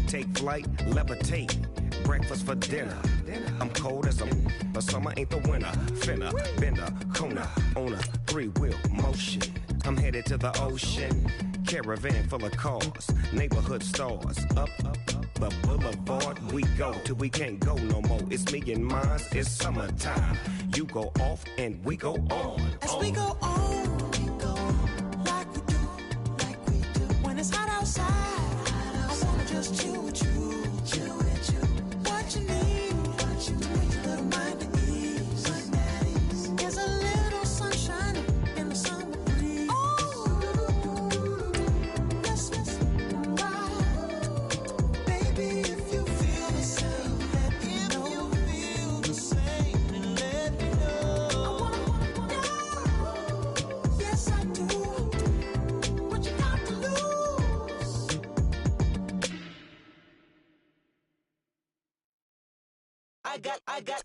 Take flight, levitate, breakfast for dinner. I'm cold as a but summer ain't the winter. Finna, bender, Kona, on a three-wheel motion. I'm headed to the ocean, caravan full of cars, neighborhood stars. Up the boulevard we go till we can't go no more. It's me and mine, it's summertime. You go off and we go on. As we go on, like we do. When it's hot outside, I wanna just chill with you. What you need, a little mind to ease. There's a little sunshine in the summer breeze. Oh, yes, right. Baby, if you feel the same, let me know. If you feel the same, then let me know. I wanna know. Yes, I do. What you got to lose?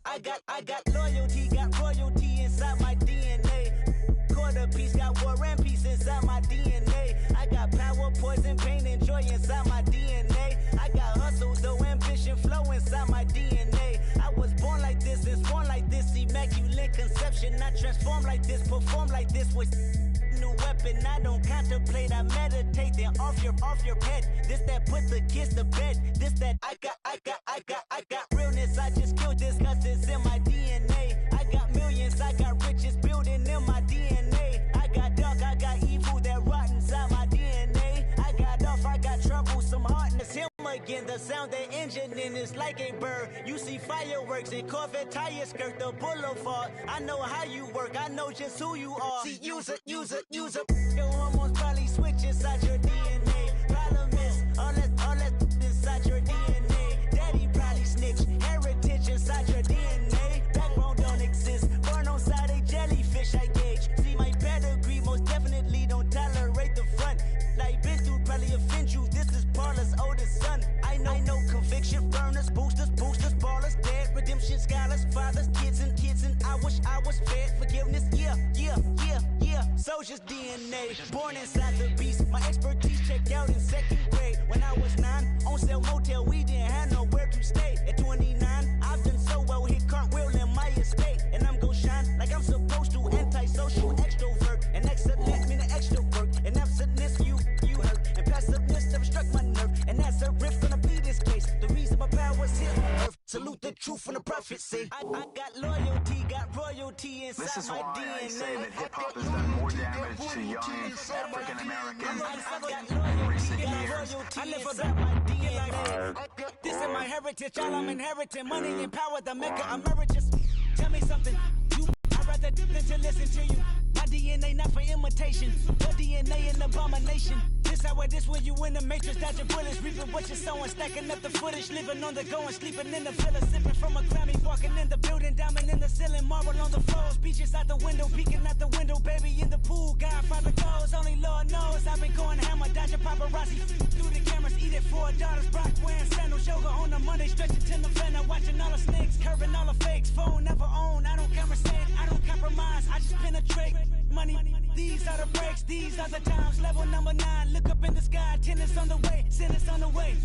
I got loyalty, got royalty inside my DNA. Quarter piece, got war and peace inside my DNA. I got power, poison, pain, and joy inside my DNA. I got hustle, though ambition, flow inside my DNA. I was born like this, and born like this, immaculate conception. I transform like this, perform like this with new weapon. I don't contemplate, I meditate. Then off your head. This that put the kids to bed. This that I got realness. I just killed this cause it's in my DNA. I got millions, I got riches building in my DNA. I got dark, I got evil that rot inside my DNA. I got off, I got trouble, some hardness. Him again, the sound the engine in is like a bird. You see fireworks and Corvette tires skirt the boulevard. I know how you work, I know just who you are. See, use it. Your hormones probably switch inside your DNA. Problem is, all that inside your DNA. Daddy probably snitch, heritage inside your DNA. Backbone don't exist, born on side a jellyfish I gauge. See my pedigree, most definitely don't tolerate the front. Like been through probably offend you, this is Paula's oldest son. I know conviction, burners, boosters, ballers, dead, redemption, scholars, fathers, kids and I wish I was fed forgiveness, yeah. Soldier's DNA, born inside the beast. My expertise checked out in second grade. When I was 9, on sale motel, we didn't have nowhere to stay. At 29, I've done so well, hit cartwheel in my estate. And I'm gon' shine like I'm supposed to, antisocial extrovert. And excellent mean extra work. And absentness, you hurt. And passiveness never struck my nerve. And that's a riff gonna be this case. The reason my power's here on earth. Salute the truth and the prophecy. I got loyalty, got royalty inside This is my why DNA. I say that hip-hop has done more damage to young African Americans in recent years. I live about my DNA. This is my heritage, all I'm inheriting. Money and power, the maker emeritus. Tell me something, I'd rather than to listen to you. My DNA not for imitation, your DNA an abomination. This where you in the matrix, dodging bullets, reaping what you're sowing, stacking up the footage, living on the go and sleeping in the villa, sipping from a Grammy, walking in the building, diamond in the ceiling, marble on the floors, beaches out the window, peeking out the window, baby in the pool, Godfather goes, only Lord knows, I've been going hammer, dodging paparazzi, through the cameras, eat it for daughters, Brock wearing sandals, yoga on a Monday, stretching to November, watching all the snakes, curving all the fakes, phone never own, I don't conversate, I don't compromise, I just penetrate, money, these are the breaks, these are the times, level number 9, look up in the sky, tennis on the way, sinners on the way,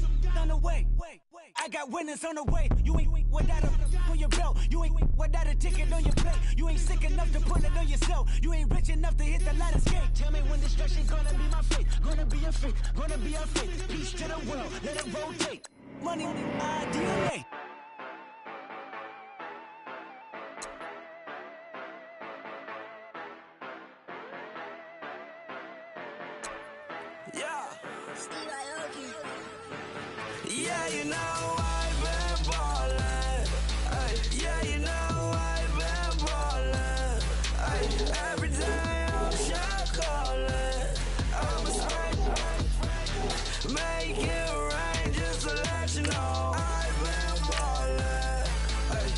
I got winners on the way, you ain't without a on your belt, you ain't without a ticket on your plate, you ain't sick enough to pull it on yourself, you ain't rich enough to hit the ladder skate, tell me when destruction gonna be my fate, gonna be a fate, gonna be our fate, peace to the world, let it rotate, money, DNA. Yeah, you know I've been ballin'. Ay, yeah, you know I've been ballin'. Ay, every day I'm shot callin'. I'm a strike, make it rain just to let you know I've been ballin'. Ay,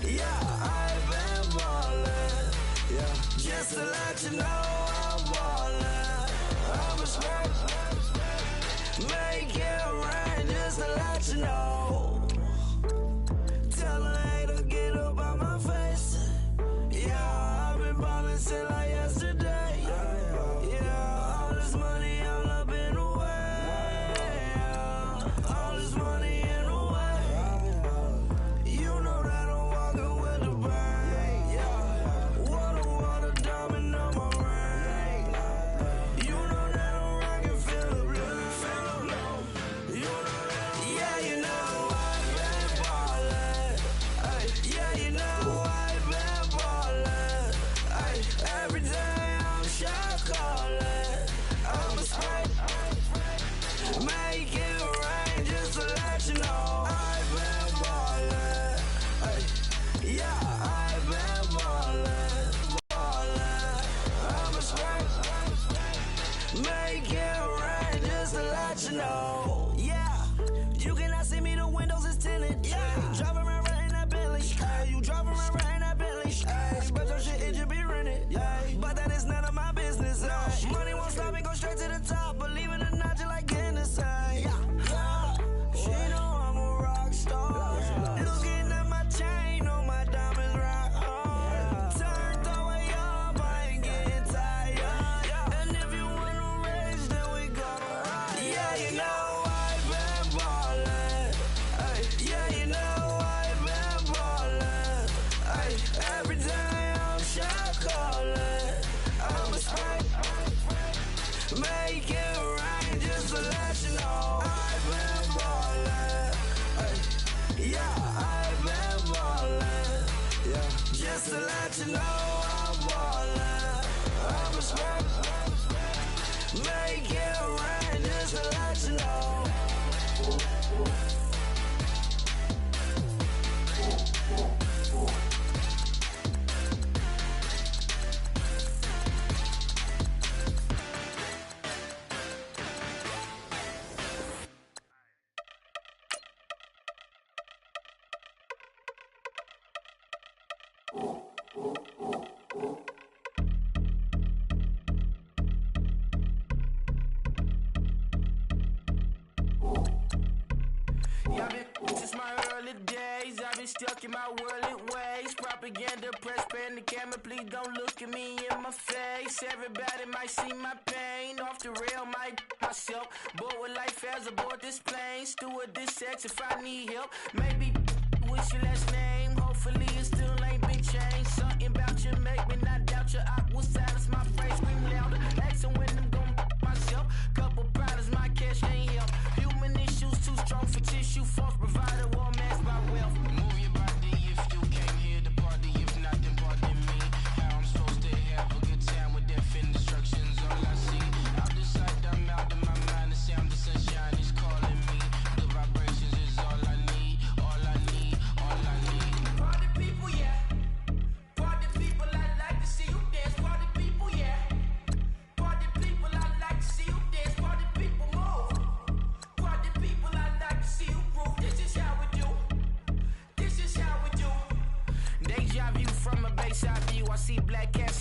yeah, I've been ballin'. Yeah, just to let you know I'm ballin'. I'm a strike, make it rain just to let you know. Tell a hater get up on my face. Yeah, I've been ballin' since like yesterday. Yeah, all this money all up in the way. All this money let you know I'm ballin'. I'm a smoke. Make it rain just to let you know. Stuck in my worldly ways. Propaganda, press, pen, the camera. Please don't look at me in my face. Everybody might see my pain. Off the rail, might myself. Bored with life as aboard this plane. Steward this sex if I need help. Maybe what's your last name? Hopefully it still ain't been changed. Something about you make me not doubt you. I will silence my phrase, scream louder. Asking when I'm gon' myself. Couple problems, my cash ain't help. Human issues too strong for tissue. False provider, war mask my wealth.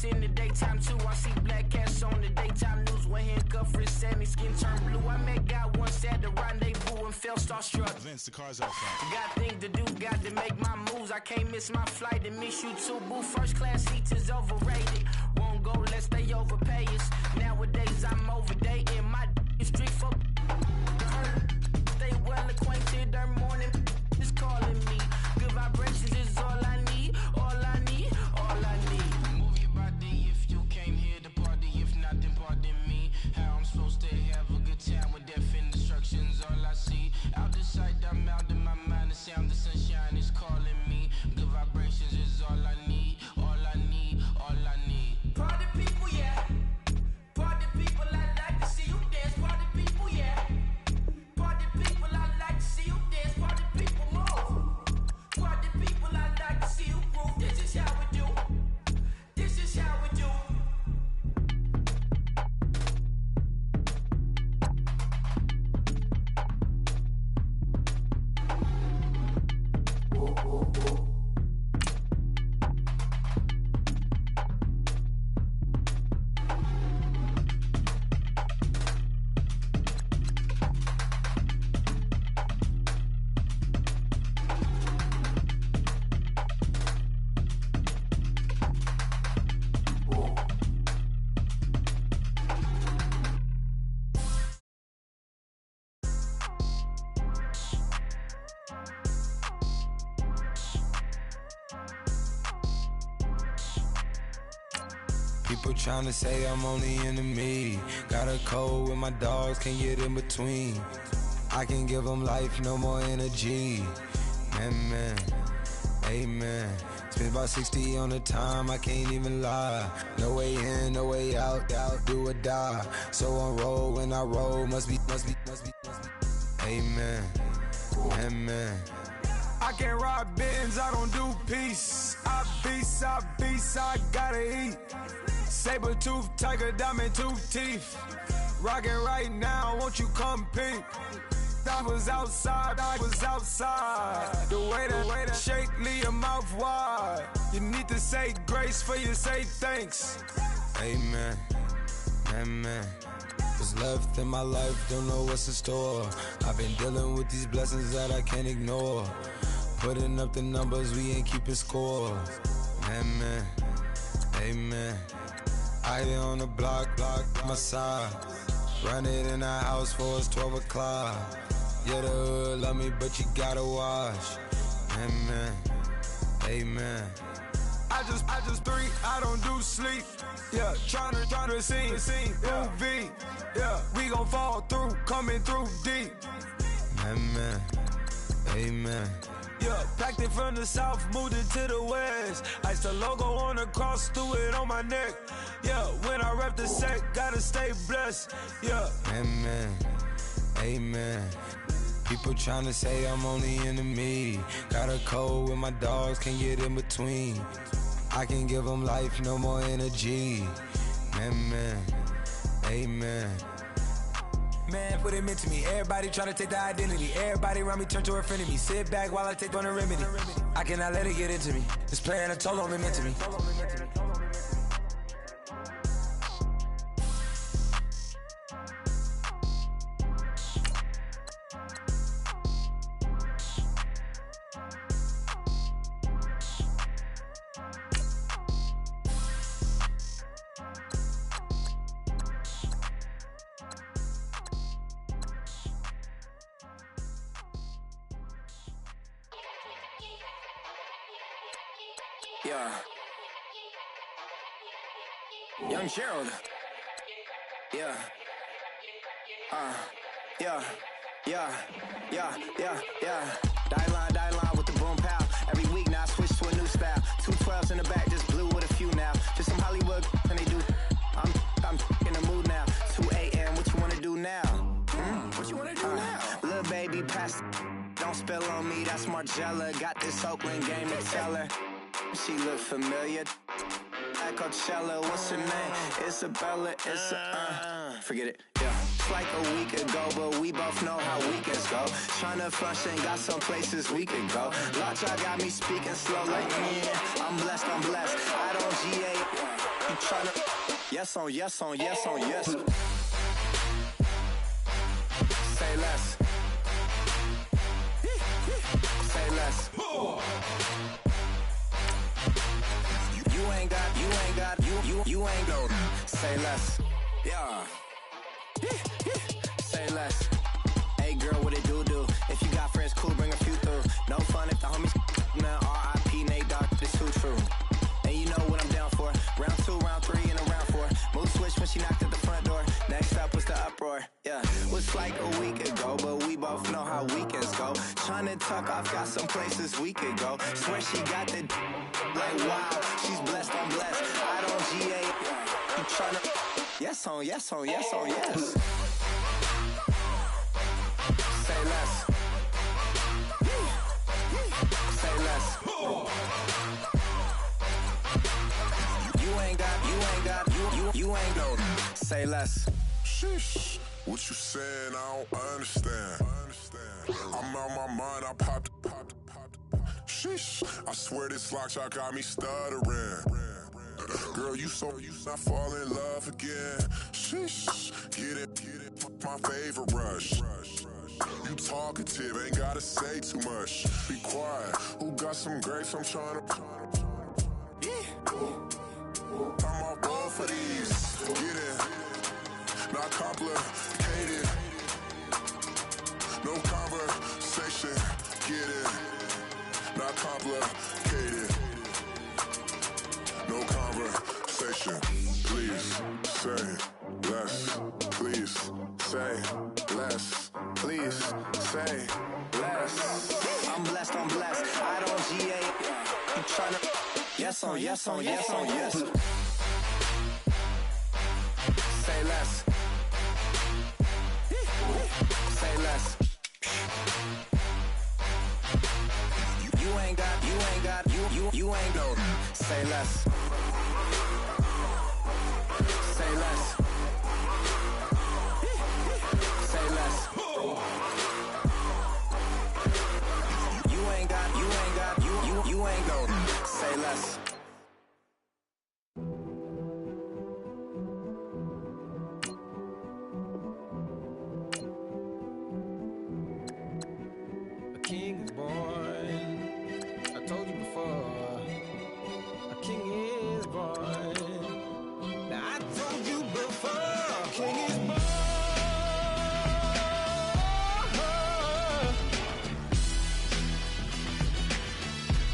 In the daytime too, I see black cats on the daytime news. When handcuffed, wrist and his skin turned blue. I met God once at the rendezvous and felt starstruck. Vince, the car's out front. Got things to do, got to make my moves. I can't miss my flight and miss you too, boo. First class seats is overrated. Won't go lest they overpay us. Nowadays I'm overdating. My street for stay well acquainted. Their morning is calling me. Good vibrations is all I need. All I need. All I need. If you came here to party, if not, then pardon me. How I'm supposed to have a good time with death and destruction's all I see. Out the sight, I'm out in my mind. The sound, the sunshine is calling me. Good vibrations is all I need. All I need, all I need. Party people, yeah. Party people, I like to see you dance. Party people, yeah. Party people, I like to see you dance. Party people, move. Party people, I like to see you groove. This is how we do. This is how we do. People tryna say I'm only enemy. Got a code with my dogs, can't get in between. I can give them life, no more energy. Man, amen. Spent about 60 on the time, I can't even lie. No way in, no way out, do or die. So on roll, when I roll, must be. Amen, amen. I can't ride Benz, I don't do peace. I beast, I gotta eat. Saber tooth, tiger, diamond tooth teeth. Rockin' right now, won't you come peep? I was outside. The way that shake, leave your mouth wide. You need to say grace for you say thanks. Amen, amen. What's left in my life, don't know what's in store. I've been dealing with these blessings that I can't ignore. Putting up the numbers, we ain't keeping score. Amen, amen. I be on the block, my side. Run it in the house for us 12 o'clock. Yeah, the hood love me, but you gotta watch. Amen, amen. I just three, I don't do sleep. Yeah, tryna sing, UV. Yeah, we gon' fall through, coming through deep. Amen, amen. Yeah, packed it from the south, moved it to the west. Iced the logo on the cross, threw it on my neck. Yeah, when I rep the set, gotta stay blessed. Yeah. Amen, amen. People tryna say I'm only enemy. Got a code with my dogs, can't get in between. I can give them life, no more energy. Amen, amen. Man, what it meant to me. Everybody tryna take the identity. Everybody around me turn to a friend of me. Sit back while I take on the remedy. I cannot let it get into me. This playing a toll on me, meant to me. Yeah. Young Gerald. Yeah. Yeah. Die line with the boom pow. Every week now I switch to a new style. 212s in the back, just blue with a few now. Just some Hollywood and they do. I'm in the mood now. 2 a.m. What you wanna do now? What you wanna do now? Little baby, pass. Don't spill on me. That's Margella. Got this Oakland game to tell her. She look familiar. At Coachella, what's her name? Isabella, forget it, yeah. It's like a week ago, but we both know how weekends go. Tryna function, got some places we could go. Lockjaw got me speaking slow like, yeah, I'm blessed. I don't GA, you tryna, yes on yes. Say less. Say less. You ain't go. Say less. Yeah. Say less. Hey girl, what it do? If you got friends, cool, bring a few through. No fun if the homies now R.I.P. Nate Dogg, this too true. And you know what I'm down for. Round 2, round 3, and a round 4. Mood switch when she knocked at the front door. Next up was the uproar. Yeah. Was like a week ago, but we both know how weekends go. Tryna tuck off, got some places we could go. Swear she got the like wow, she's blessed, I'm blessed. I don't GA. You tryna yes on yes. Say less. Say less. You ain't go. Say less. Sheesh. What you saying? I don't understand. I'm out my mind. I popped. Sheesh. I swear this lockjaw got me stuttering. Girl, you not fall in love again. Sheesh. Get it. My favorite rush. You talkative, ain't gotta say too much. Be quiet. Who got some grapes? I'm trying to. I'm off both of these. Get it. Not complicated. No conversation. Get it. Not complicated. No conversation. Please say less. Please say less. Please say less. I'm blessed. I don't GA. You tryna yes on yes. Say less. Say less. You ain't go. Say less. Say less. Say less. You ain't go. Say less. A king is born. I told you before. A king is born. Now I told you before. A king is born.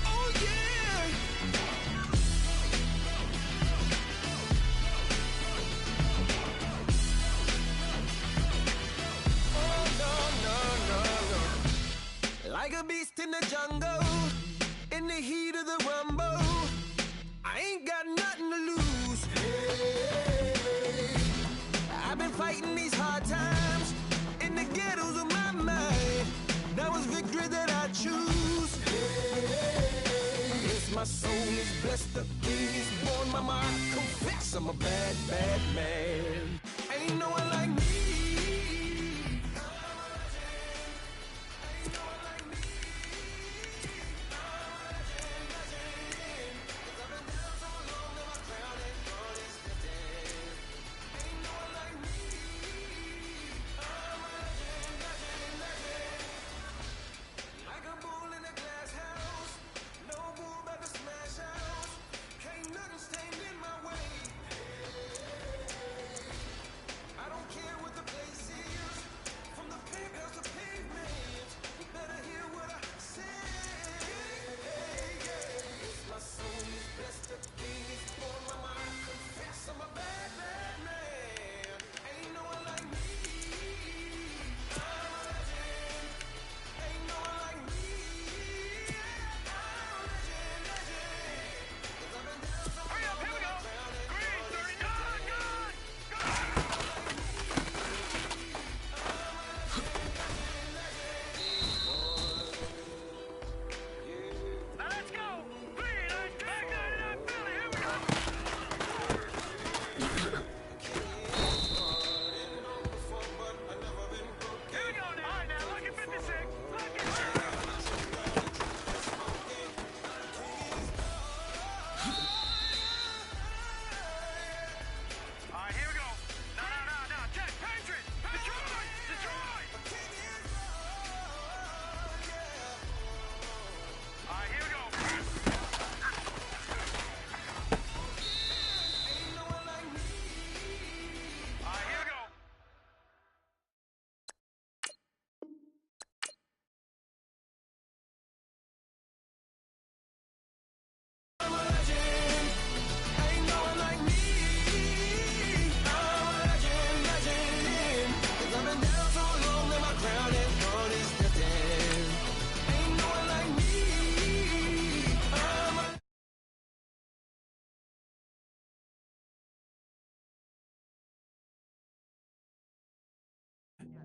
Oh yeah. Like a beast in the jungle, in the heat of the rumble. I ain't got nothing to lose. Hey, I've been fighting these hard times in the ghettos of my mind. Now it's victory that I choose. Hey, yes, my soul is blessed, the king is born. Mama, I confess I'm a bad, bad man. Ain't no one like me.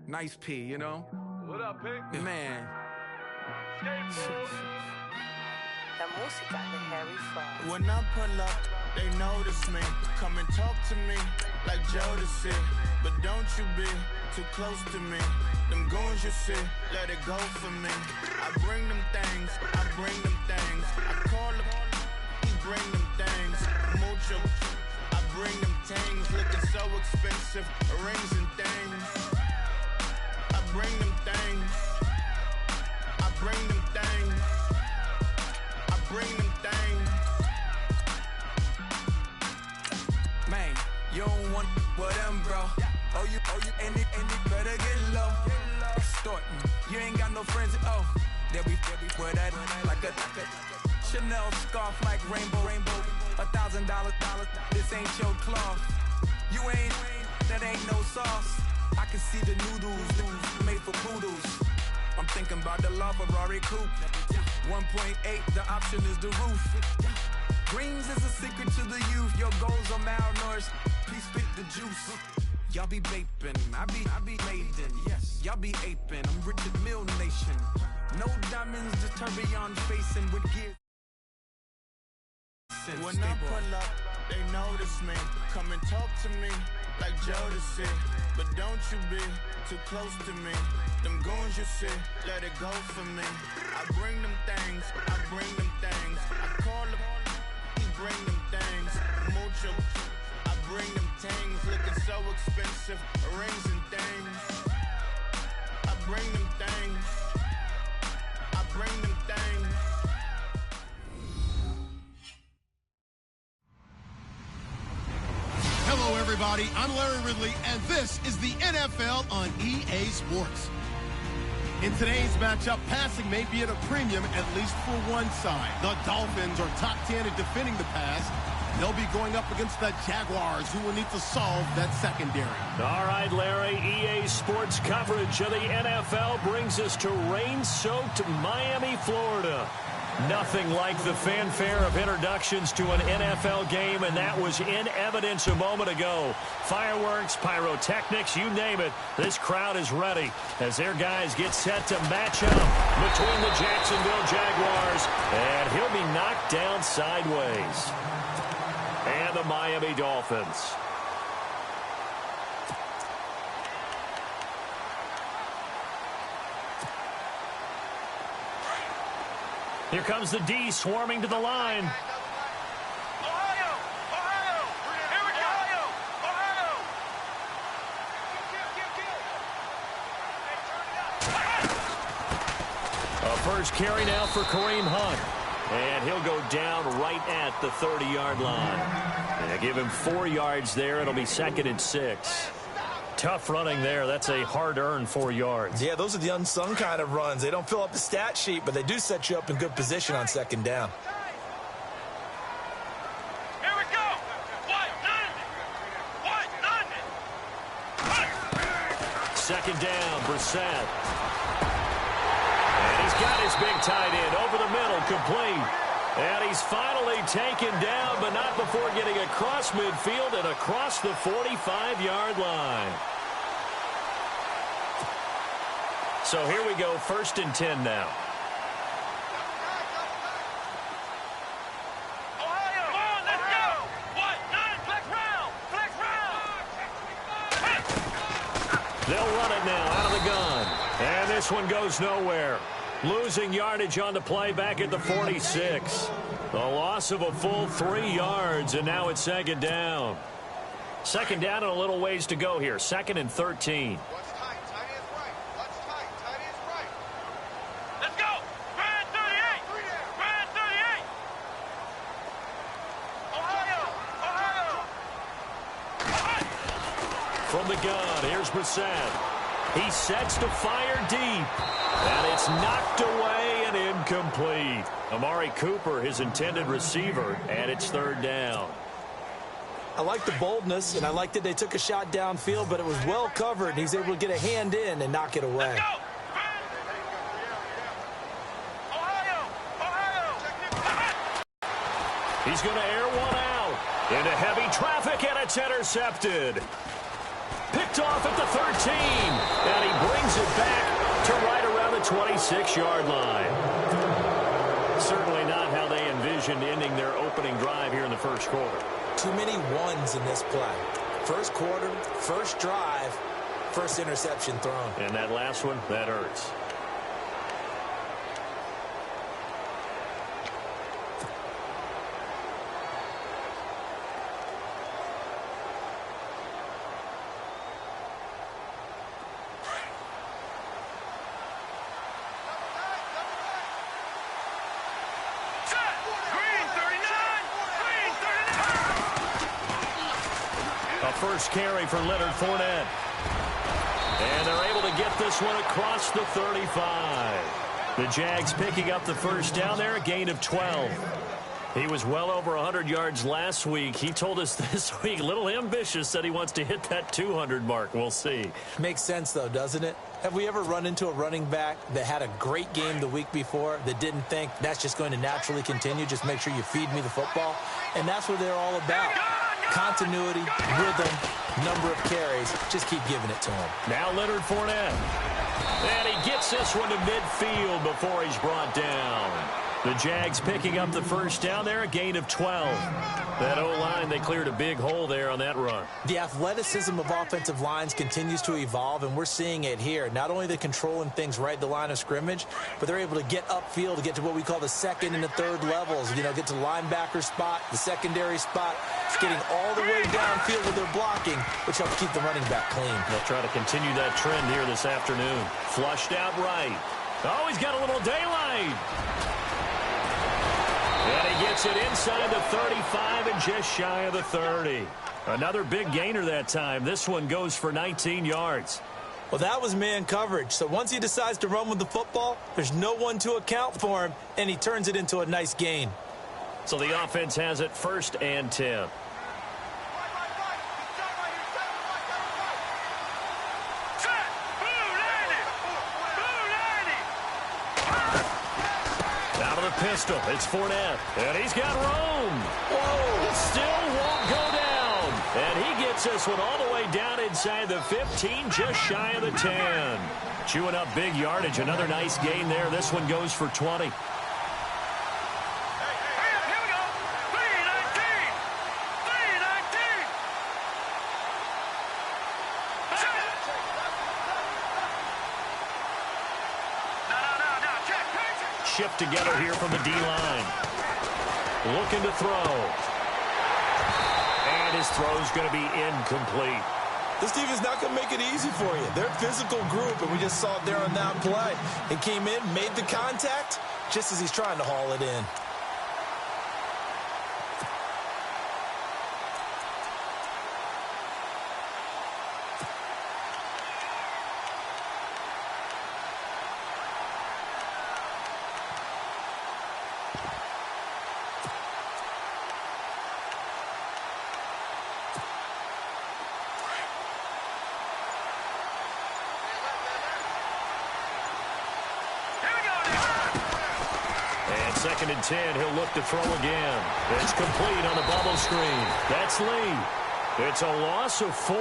Nice P, you know? What up, Pig? Man. La música de Harry Fraud. When I pull up, they notice me. Come and talk to me like Jodeci. But don't you be too close to me. Them goons you see, let it go for me. I bring them things, I bring them things. I call them, he bring them things. Mucho, I bring them things. Looking so expensive, rings and things. I bring them things. I bring them things. I bring them things. Man, you don't want with them, bro. Oh, you, and it better get low. Extorting, you ain't got no friends. Oh, they'll be for that like a Chanel scarf like rainbow. $1,000, this ain't your cloth. You ain't, that ain't no sauce. I can see the noodles made for poodles. I'm thinking about the La Ferrari coupe. 1.8, the option is the roof. Greens is a secret to the youth. Your goals are malnourished. Please spit the juice. Y'all be vaping, I be laden. Yes, y'all be aping. I'm Richard Mill Nation. No diamonds, just tourbillon facing with gears. When I pull up, they notice me. Come and talk to me like Jodeci. But don't you be too close to me. Them goons you see, let it go for me. I bring them things, I bring them things. I call them, he bring them things. Mucho, I bring them things. Looking so expensive, rings and things. I bring them things. I bring them things. Hello, everybody. I'm Larry Ridley, and this is the NFL on EA Sports. In today's matchup, passing may be at a premium, at least for one side. The Dolphins are top 10 at defending the pass, They'll be going up against the Jaguars, who will need to solve that secondary. All right, Larry, EA Sports coverage of the NFL brings us to rain-soaked Miami, Florida. Nothing like the fanfare of introductions to an NFL game, and that was in evidence a moment ago. Fireworks, pyrotechnics, you name it. This crowd is ready as their guys get set to match up between the Jacksonville Jaguars, and he'll be knocked down sideways. And the Miami Dolphins. Here comes the D swarming to the line. Ohio! Ohio! Here we go! Ohio! A first carry now for Kareem Hunt. And he'll go down right at the 30-yard line. And give him 4 yards there. It'll be 2nd and 6. Tough running there. That's a hard-earned 4 yards. Yeah, those are the unsung kind of runs. They don't fill up the stat sheet, but they do set you up in good position on 2nd down. Here we go! What? None! 2nd down, Brissett. And he's got his big tight end over the middle, complete. And he's finally taken down, but not before getting across midfield and across the 45-yard line. So here we go, 1st and 10 now. Ohio! Come on, let's go! What? None! Flex round! They'll run it now out of the gun. And this one goes nowhere. Losing yardage on the play back at the 46. The loss of a full 3 yards, and now it's 2nd down. 2nd down and a little ways to go here. 2nd and 13. Let's go! Brand 38! Brand 38! Ohio! From the gun, here's Brissett. He sets to fire deep. And it's knocked away and incomplete. Amari Cooper, his intended receiver, and it's 3rd down. I like the boldness, and I like that they took a shot downfield, but it was well covered, and he's able to get a hand in and knock it away. He's going to air one out into heavy traffic, and it's intercepted. Picked off at the 13, and he brings it back to right around the 26-yard line. Certainly not how they envisioned ending their opening drive here in the 1st quarter. Too many ones in this play. 1st quarter, 1st drive, 1st interception thrown. And that last one, that hurts. First carry for Leonard Fournette. And they're able to get this one across the 35. The Jags picking up the 1st down there, a gain of 12. He was well over 100 yards last week. He told us this week, a little ambitious, said he wants to hit that 200 mark. We'll see. Makes sense, though, doesn't it? Have we ever run into a running back that had a great game the week before that didn't think that's just going to naturally continue? Just make sure you feed me the football. And that's what they're all about. Continuity, rhythm, number of carries. Just keep giving it to him. Now Leonard Fournette. And he gets this one to midfield before he's brought down. The Jags picking up the 1st down there, a gain of 12. That O-line, they cleared a big hole there on that run. The athleticism of offensive lines continues to evolve, and we're seeing it here. Not only are they controlling things right at the line of scrimmage, but they're able to get upfield to get to what we call the 2nd and the 3rd levels. You know, get to the linebacker spot, the secondary spot, getting all the way downfield with their blocking, which helps keep the running back clean. They'll try to continue that trend here this afternoon. Flushed out right. Oh, he's got a little daylight. And he gets it inside the 35 and just shy of the 30. Another big gainer that time. This one goes for 19 yards. Well, that was man coverage. So once he decides to run with the football, there's no one to account for him, and he turns it into a nice gain. So the offense has it 1st and 10. Out of the pistol, it's Fournette, and he's got room. Whoa, still won't go down. And he gets this one all the way down inside the 15, just shy of the 10. Chewing up big yardage, another nice gain there. This one goes for 20. Shift together here from the D-line. Looking to throw. And his throw's going to be incomplete. This defense not going to make it easy for you. They're a physical group, and we just saw it there on that play. He came in, made the contact, just as he's trying to haul it in. Second and 10, he'll look to throw again. It's complete on the bubble screen. That's Lee. It's a loss of 4.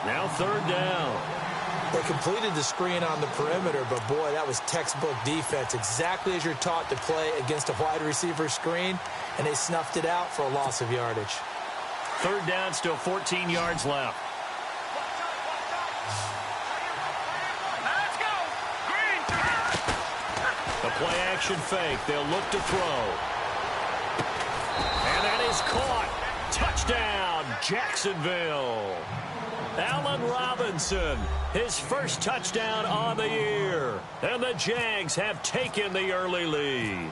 Now 3rd down. They completed the screen on the perimeter, but boy, that was textbook defense. Exactly as you're taught to play against a wide receiver screen, and they snuffed it out for a loss of yardage. 3rd down, still 14 yards left. The play-action fake. They'll look to throw. And that is caught. Touchdown, Jacksonville. Allen Robinson, his first touchdown on the year. And the Jags have taken the early lead.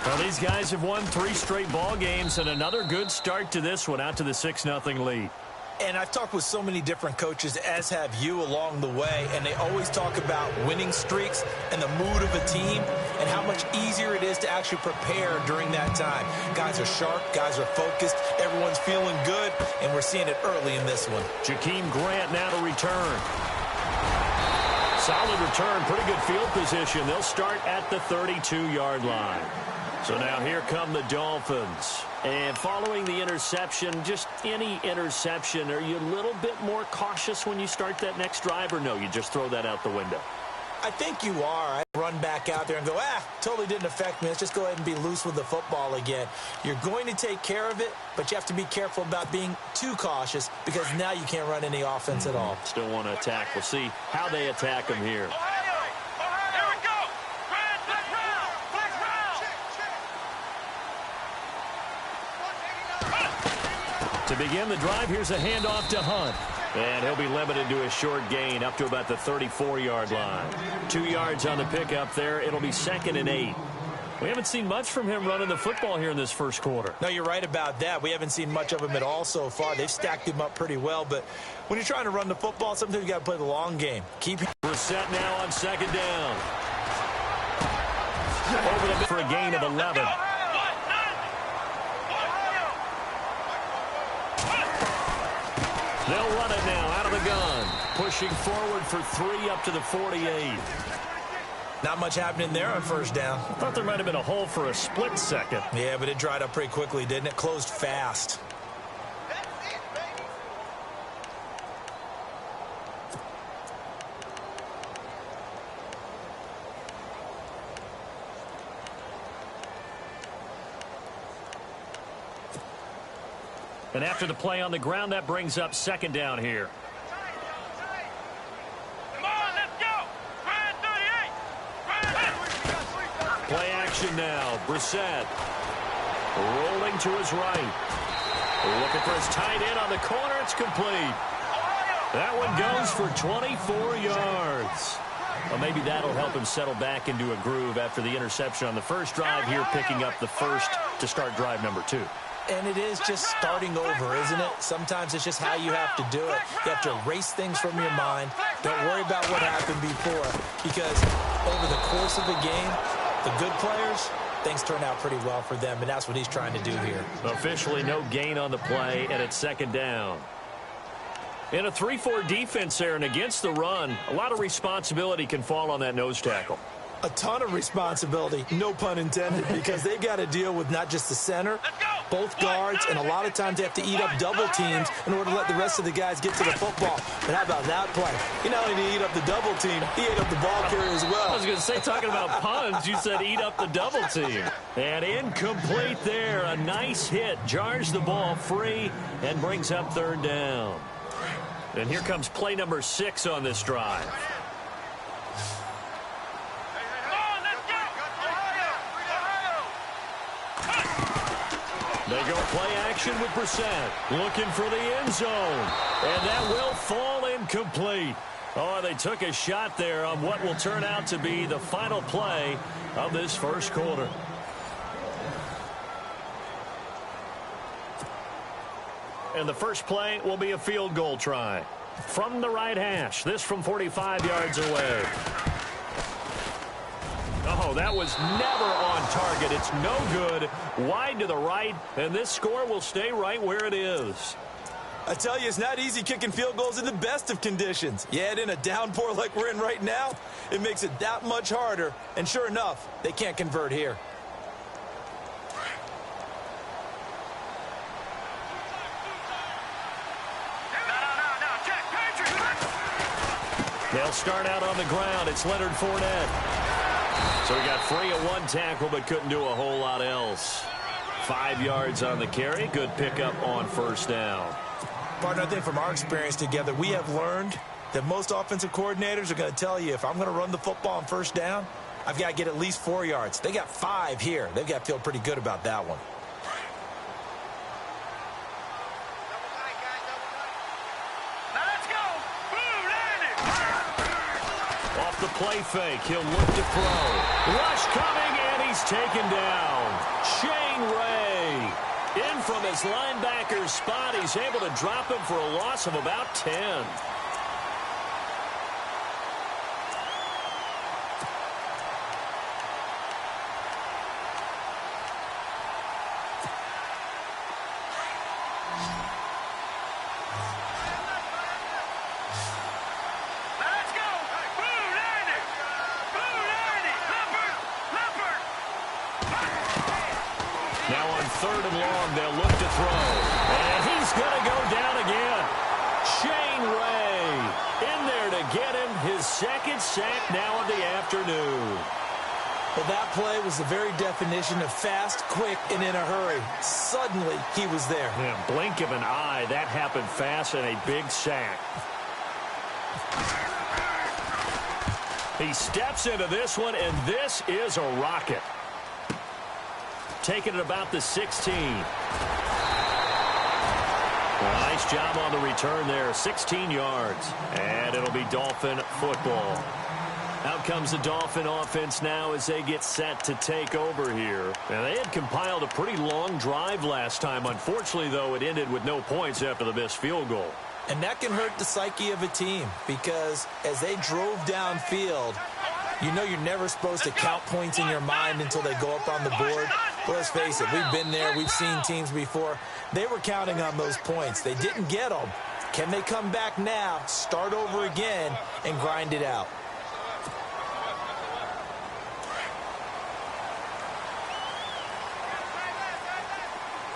Well, these guys have won 3 straight ball games, and another good start to this one, out to the 6-0 lead. And I've talked with so many different coaches, as have you, along the way, and they always talk about winning streaks and the mood of a team and how much easier it is to actually prepare during that time. Guys are sharp, guys are focused, everyone's feeling good, and we're seeing it early in this one. Jakeem Grant now to return. Solid return, pretty good field position. They'll start at the 32-yard line. So now here come the Dolphins. And following the interception, just any interception, are you a little bit more cautious when you start that next drive, or no, you just throw that out the window? I think you are. I run back out there and go, totally didn't affect me. Let's just go ahead and be loose with the football again. You're going to take care of it, but you have to be careful about being too cautious because now you can't run any offense at all. Still want to attack. We'll see how they attack them here. To begin the drive, here's a handoff to Hunt. And he'll be limited to a short gain up to about the 34-yard line. 2 yards on the pickup there. It'll be 2nd and 8. We haven't seen much from him running the football here in this first quarter. No, you're right about that. We haven't seen much of him at all so far. They've stacked him up pretty well. But when you're trying to run the football, sometimes you got to play the long game. We're set now on 2nd down. Over the for a gain of 11. They'll run it now out of the gun. Pushing forward for 3 up to the 48. Not much happening there on 1st down. I thought there might have been a hole for a split second. Yeah, but it dried up pretty quickly, didn't it? Closed fast. And after the play on the ground, that brings up 2nd down here. Come on, let's go! Play action now. Brissett rolling to his right. Looking for his tight end on the corner. It's complete. That one goes for 24 yards. Well, maybe that'll help him settle back into a groove after the interception on the first drive here, picking up the first to start drive number 2. And it is just starting over, isn't it? Sometimes it's just how you have to do it. You have to erase things from your mind. Don't worry about what happened before. Because over the course of a game, the good players things turn out pretty well for them, and that's what he's trying to do here. Officially no gain on the play, and it's second down. In a 3-4 defense there and against the run, a lot of responsibility can fall on that nose tackle. A ton of responsibility, no pun intended, because they've got to deal with not just the center, both guards, and a lot of times they have to eat up double teams in order to let the rest of the guys get to the football. But how about that play? He not only did he eat up the double team, he ate up the ball carrier as well. I was going to say, talking about puns, you said eat up the double team. And incomplete there. A nice hit. Jars the ball free and brings up third down. And here comes play number 6 on this drive. They go play action with Brissett, looking for the end zone, and that will fall incomplete. Oh, they took a shot there on what will turn out to be the final play of this first quarter. And the first play will be a field goal try. From the right hash, this from 45 yards away. Oh, that was never on target. It's no good. Wide to the right, and this score will stay right where it is. I tell you, it's not easy kicking field goals in the best of conditions. Yet in a downpour like we're in right now, it makes it that much harder. And sure enough, they can't convert here. They'll start out on the ground. It's Leonard Fournette. So he got free of one tackle but couldn't do a whole lot else. 5 yards on the carry. Good pickup on first down. Partner, I think from our experience together, we have learned that most offensive coordinators are going to tell you, if I'm going to run the football on first down, I've got to get at least 4 yards. They got 5 here. They've got to feel pretty good about that one. The play fake. He'll look to throw. Rush coming, and he's taken down. Shane Ray. In from his linebacker's spot. He's able to drop him for a loss of about 10. Third and long, they'll look to throw. And he's going to go down again. Shane Ray in there to get him his second sack now of the afternoon. Well, that play was the very definition of fast, quick, and in a hurry. Suddenly, he was there. Yeah, blink of an eye. That happened fast and a big sack. He steps into this one, and this is a rocket. Taking it about the 16. Nice job on the return there. 16 yards. And it'll be Dolphin football. Out comes the Dolphin offense now as they get set to take over here. And they had compiled a pretty long drive last time. Unfortunately, though, it ended with no points after the missed field goal. And that can hurt the psyche of a team because as they drove downfield, you know you're never supposed to count points in your mind until they go up on the board. But let's face it, we've been there. We've seen teams before. They were counting on those points. They didn't get them. Can they come back now, start over again, and grind it out?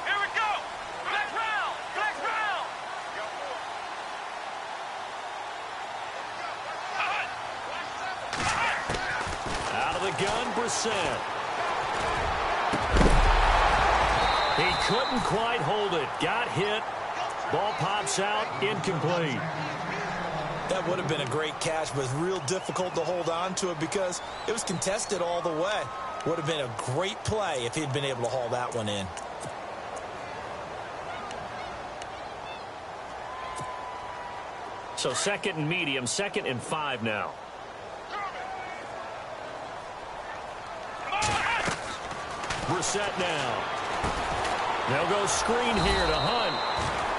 Here we go. Black round. Black round. Out of the gun, Brissett. He couldn't quite hold it. Got hit. Ball pops out. Incomplete. That would have been a great catch, but it's real difficult to hold on to it because it was contested all the way. Would have been a great play if he'd been able to haul that one in. So second and medium, 2nd and 5 now. Brissett now. They'll go screen here to Hunt.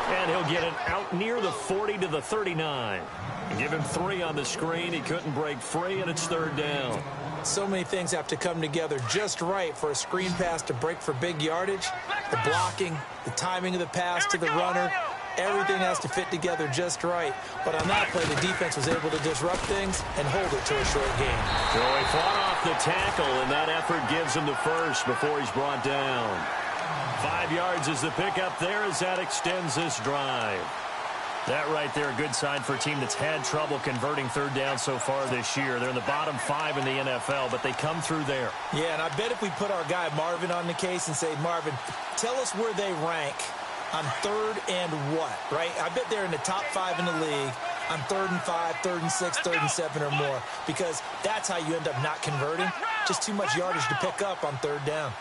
And he'll get it out near the 40 to the 39. Give him 3 on the screen. He couldn't break free, and it's 3rd down. So many things have to come together just right for a screen pass to break for big yardage. The blocking, the timing of the pass to the runner, everything has to fit together just right. But on that play, the defense was able to disrupt things and hold it to a short gain. So he fought off the tackle, and that effort gives him the first before he's brought down. 5 yards is the pickup there as that extends this drive. That right there, a good sign for a team that's had trouble converting 3rd down so far this year. They're in the bottom 5 in the NFL, but they come through there. Yeah, and I bet if we put our guy Marvin on the case and say, Marvin, tell us where they rank on 3rd and what, right? I bet they're in the top 5 in the league on 3rd and 5, 3rd and 6, 3rd and 7 or more, because that's how you end up not converting. Just too much yardage to pick up on 3rd down.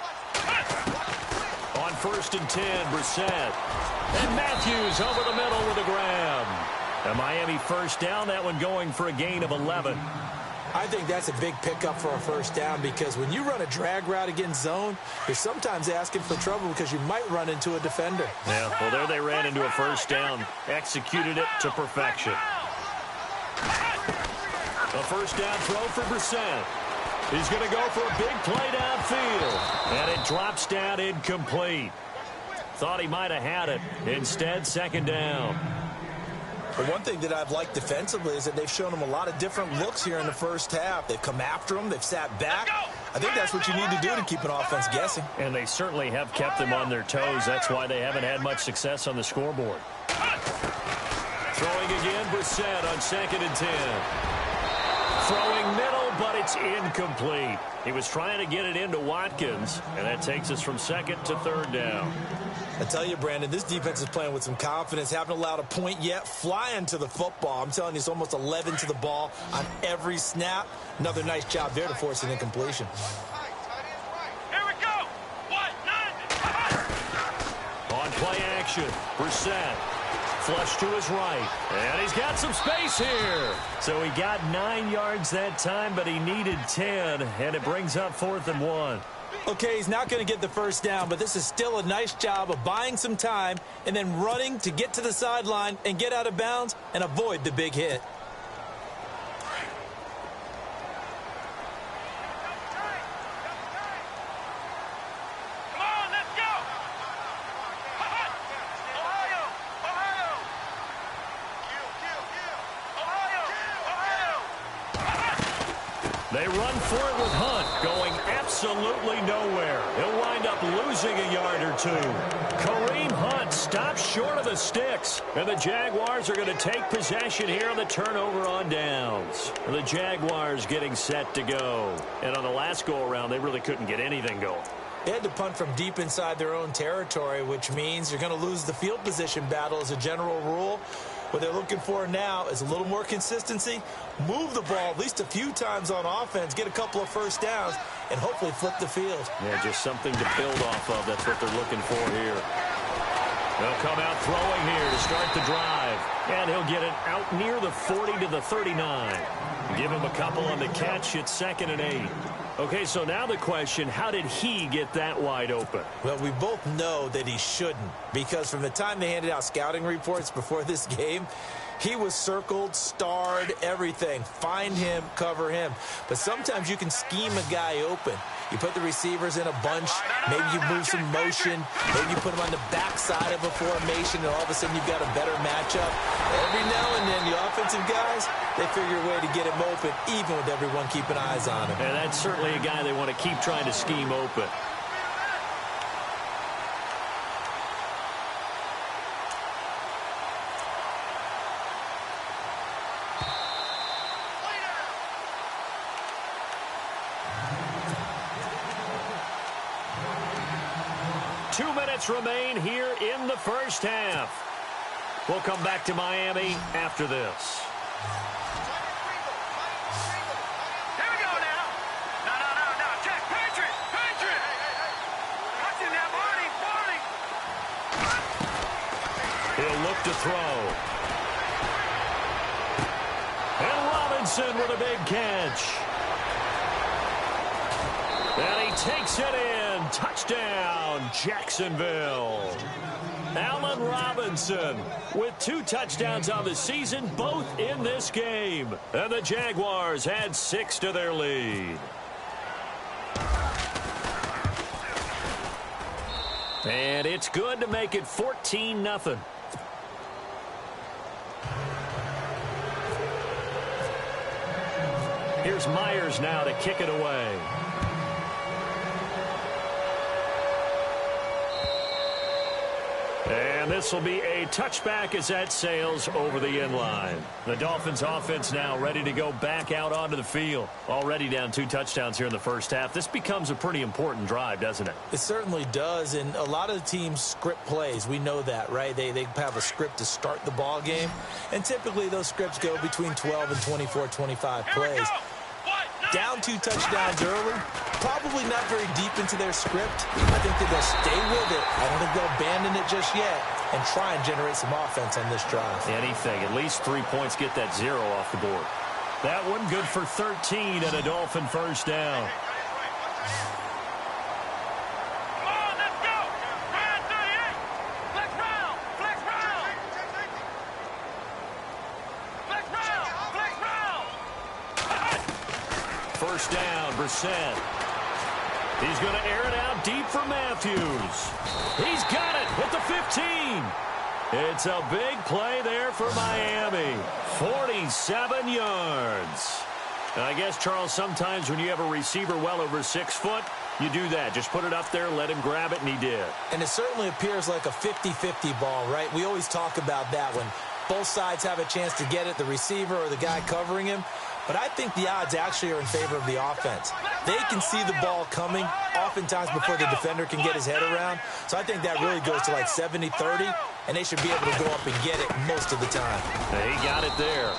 On 1st and 10, Brissett. And Matthews over the middle with a grab. A Miami 1st down, that one going for a gain of 11. I think that's a big pickup for a 1st down because when you run a drag route against zone, you're sometimes asking for trouble because you might run into a defender. Yeah, well, there they ran into a 1st down. Executed it to perfection. A 1st down throw for Brissett. He's going to go for a big play downfield. And it drops down incomplete. Thought he might have had it. Instead, 2nd down. But one thing that I've liked defensively is that they've shown him a lot of different looks here in the 1st half. They've come after him. They've sat back. I think that's what you need to do to keep an offense guessing. And they certainly have kept them on their toes. That's why they haven't had much success on the scoreboard. Throwing again, Brissett on 2nd and 10. Throwing middle, but it's incomplete. He was trying to get it into Watkins, and that takes us from 2nd to 3rd down. I tell you, Brandon, this defense is playing with some confidence. Haven't allowed a point yet. Flying to the football. I'm telling you, it's almost 11 to the ball on every snap. Another nice job there to force an incompletion. Here we go. 1-9. On play action, Brissett. Flush to his right. And he's got some space here. So he got 9 yards that time, but he needed 10, and it brings up 4th and 1. Okay, he's not going to get the 1st down, but this is still a nice job of buying some time and then running to get to the sideline and get out of bounds and avoid the big hit. Come on, let's go. Ohio. They run for it with Hunt, going absolutely nowhere. He'll wind up losing a yard or 2. Kareem Hunt stops short of the sticks, and the Jaguars are going to take possession here on the turnover on downs. The Jaguars getting set to go. And on the last go-around, they really couldn't get anything going. They had to punt from deep inside their own territory, which means you're going to lose the field position battle as a general rule. What they're looking for now is a little more consistency, move the ball at least a few times on offense, get a couple of 1st downs, and hopefully flip the field. Yeah, just something to build off of. That's what they're looking for here. They'll come out throwing here to start the drive. And he'll get it out near the 40 to the 39. Give him a couple on the catch. It's 2nd and 8. Okay, so now the question, how did he get that wide open? Well, we both know that he shouldn't, because from the time they handed out scouting reports before this game, he was circled, starred, everything. Find him, cover him. But sometimes you can scheme a guy open. You put the receivers in a bunch, maybe you move some motion, maybe you put them on the backside of a formation, and all of a sudden you've got a better matchup. Every now and then, the offensive guys, they figure a way to get him open, even with everyone keeping eyes on him. And that's certainly a guy they want to keep trying to scheme open. Remain here in the 1st half. We'll come back to Miami after this. Here we go now. No. Check. Patriot. Watching that, Marty. He'll look to throw. And Robinson with a big catch. And he takes it in. Robinson, touchdown, Jacksonville. Allen Robinson with 2 touchdowns on the season, both in this game. And the Jaguars add 6 to their lead. And it's good to make it 14-0. Here's Myers now to kick it away. And this will be a touchback as that sails over the end line. The Dolphins offense now ready to go back out onto the field. Already down 2 touchdowns here in the first half. This becomes a pretty important drive, doesn't it? It certainly does, and a lot of the teams script plays. We know that, right? They have a script to start the ball game, and typically those scripts go between 12 and 24, 25 plays. Down 2 touchdowns early, probably not very deep into their script. I think that they'll stay with it. I don't think they'll abandon it just yet and try and generate some offense on this drive. Anything. At least 3 points get that 0 off the board. That one good for 13 and a Dolphin first down. First down, Brissett. He's going to air it out deep for Matthews. He's got it at the 15. It's a big play there for Miami. 47 yards. And I guess, Charles, sometimes when you have a receiver well over 6 foot, you do that. Just put it up there, let him grab it, and he did. And it certainly appears like a 50-50 ball, right? We always talk about that when both sides have a chance to get it, the receiver or the guy covering him. But I think the odds actually are in favor of the offense. They can see the ball coming oftentimes before the defender can get his head around. So I think that really goes to like 70-30, and they should be able to go up and get it most of the time. He got it there.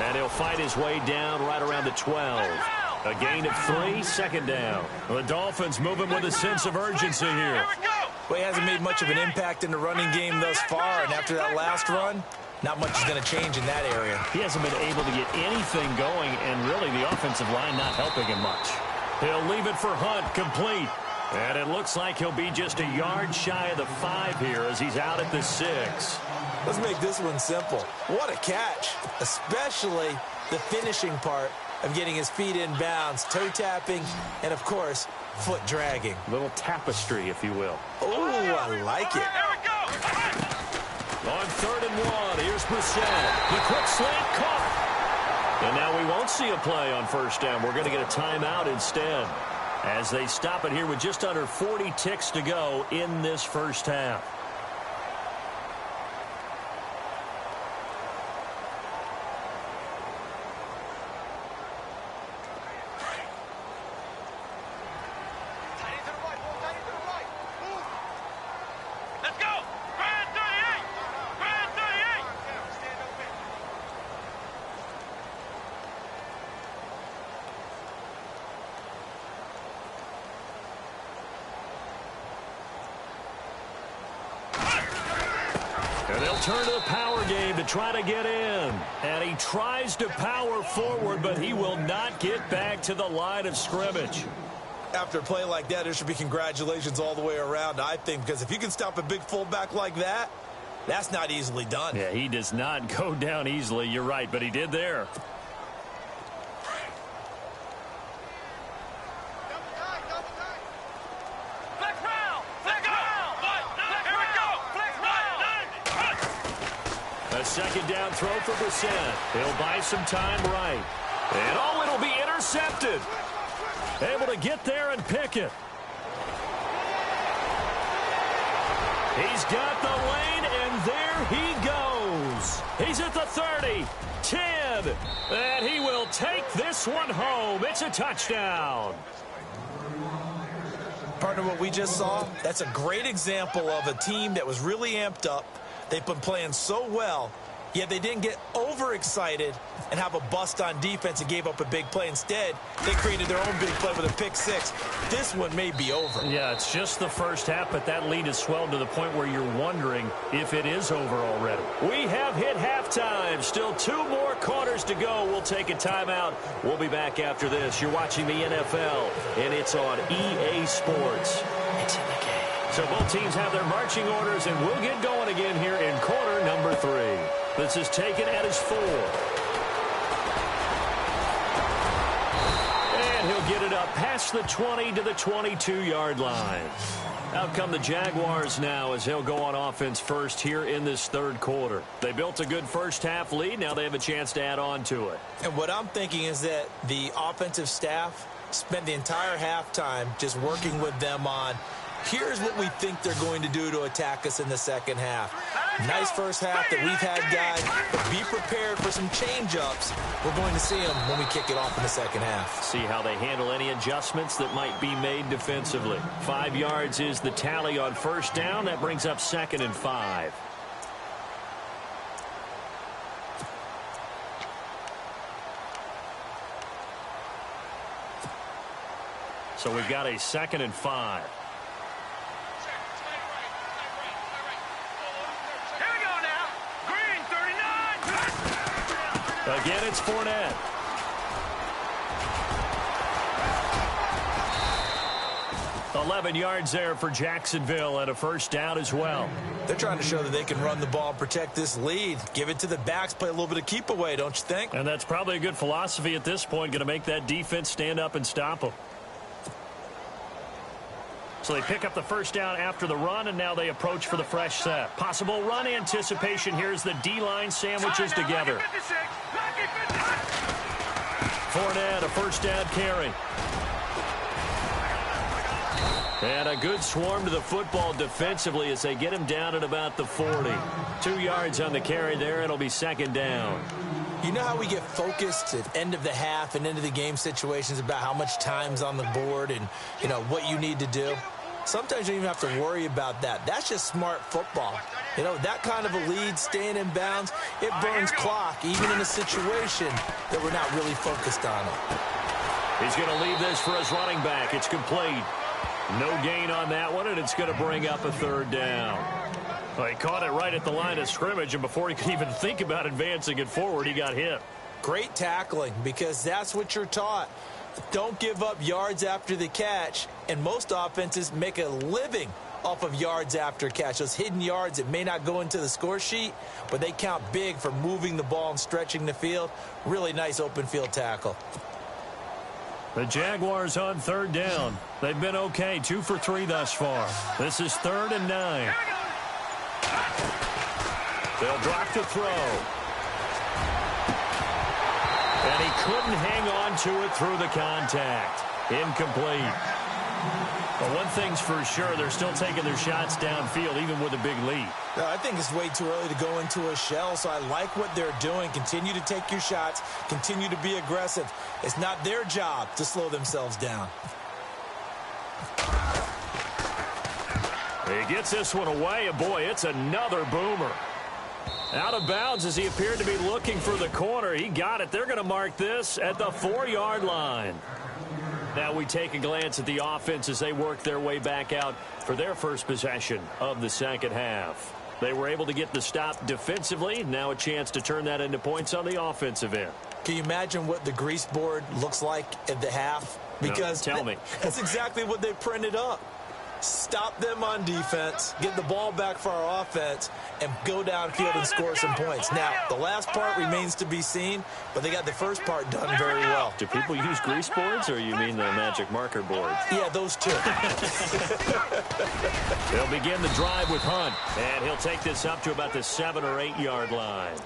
And he'll fight his way down right around the 12. A gain of 3, second down. The Dolphins moving with a sense of urgency here. Well, he hasn't made much of an impact in the running game thus far, and after that last run, not much is going to change in that area. He hasn't been able to get anything going, and really the offensive line not helping him much. He'll leave it for Hunt, complete. And it looks like he'll be just a yard shy of the 5 here as he's out at the 6. Let's make this one simple. What a catch, especially the finishing part of getting his feet in bounds, toe tapping, and, of course, foot dragging. A little tapestry, if you will. Oh, I like it. On 3rd and 1, here's Brissett. The quick slant caught. And now we won't see a play on first down. We're going to get a timeout instead as they stop it here with just under 40 ticks to go in this first half. Turn to the power game to try to get in. And he tries to power forward, but he will not get back to the line of scrimmage. After a play like that, there should be congratulations all the way around, I think, because if you can stop a big fullback like that, that's not easily done. Yeah, he does not go down easily. You're right, but he did there. A second down throw for Brissett. He'll buy some time right. And oh, it'll be intercepted. Able to get there and pick it. He's got the lane, and there he goes. He's at the 30, 10, and he will take this one home. It's a touchdown. Partner, what we just saw, that's a great example of a team that was really amped up. They've been playing so well, yet they didn't get overexcited and have a bust on defense and gave up a big play. Instead, they created their own big play with a pick 6. This one may be over. Yeah, it's just the first half, but that lead has swelled to the point where you're wondering if it is over already. We have hit halftime. Still 2 more quarters to go. We'll take a timeout. We'll be back after this. You're watching the NFL, and it's on EA Sports. It's in the game. So both teams have their marching orders, and we'll get going again here in quarter number 3. This is taken at his 4. And he'll get it up past the 20 to the 22-yard line. Out come the Jaguars now as they'll go on offense first here in this third quarter. They built a good first-half lead. Now they have a chance to add on to it. And what I'm thinking is that the offensive staff spent the entire halftime just working with them on, here's what we think they're going to do to attack us in the second half. Nice first half that we've had, guys, but be prepared for some change-ups. We're going to see them when we kick it off in the second half. See how they handle any adjustments that might be made defensively. 5 yards is the tally on first down. That brings up 2nd and 5. So we've got a 2nd and 5. Again, it's Fournette. $11 yards there for Jacksonville and a first down as well. They're trying to show that they can run the ball and protect this lead. Give it to the backs, play a little bit of keep away, don't you think? And that's probably a good philosophy at this point, going to make that defense stand up and stop them. So they pick up the first down after the run, and now they approach for the fresh set. Possible run anticipation. Here's the D-line sandwiches together. Fournette, a first down carry. And a good swarm to the football defensively as they get him down at about the 40. 2 yards on the carry there. It'll be 2nd down. You know how we get focused at end of the half and into the game situations about how much time's on the board and, you know, what you need to do? Sometimes you don't even have to worry about that. That's just smart football. You know, that kind of a lead, staying in bounds, it burns clock, even in a situation that we're not really focused on it. He's going to leave this for his running back. It's complete. No gain on that one, and it's going to bring up a 3rd down. Well, he caught it right at the line of scrimmage, and before he could even think about advancing it forward, he got hit. Great tackling, because that's what you're taught. Don't give up yards after the catch, and most offenses make a living off of yards after catch. Those hidden yards that may not go into the score sheet, but they count big for moving the ball and stretching the field. Really nice open field tackle. The Jaguars on 3rd down. They've been okay, 2 for 3 thus far. This is 3rd and 9. They'll drop to throw. And he couldn't hang on to it through the contact. Incomplete. But one thing's for sure, they're still taking their shots downfield, even with a big lead. I think it's way too early to go into a shell, so I like what they're doing. Continue to take your shots. Continue to be aggressive. It's not their job to slow themselves down. He gets this one away, and boy, it's another boomer. Out of bounds as he appeared to be looking for the corner. He got it. They're going to mark this at the 4-yard line. Now we take a glance at the offense as they work their way back out for their first possession of the second half. They were able to get the stop defensively. Now a chance to turn that into points on the offensive end. Can you imagine what the grease board looks like at the half? Because no, tell me. That's exactly what they printed up. Stop them on defense, get the ball back for our offense, and go downfield and score some points. Now, the last part remains to be seen, but they got the first part done very well. Do people use grease boards, or you mean the magic marker boards? Yeah, those two. They'll begin the drive with Hunt, and he'll take this up to about the 7 or 8 yard line.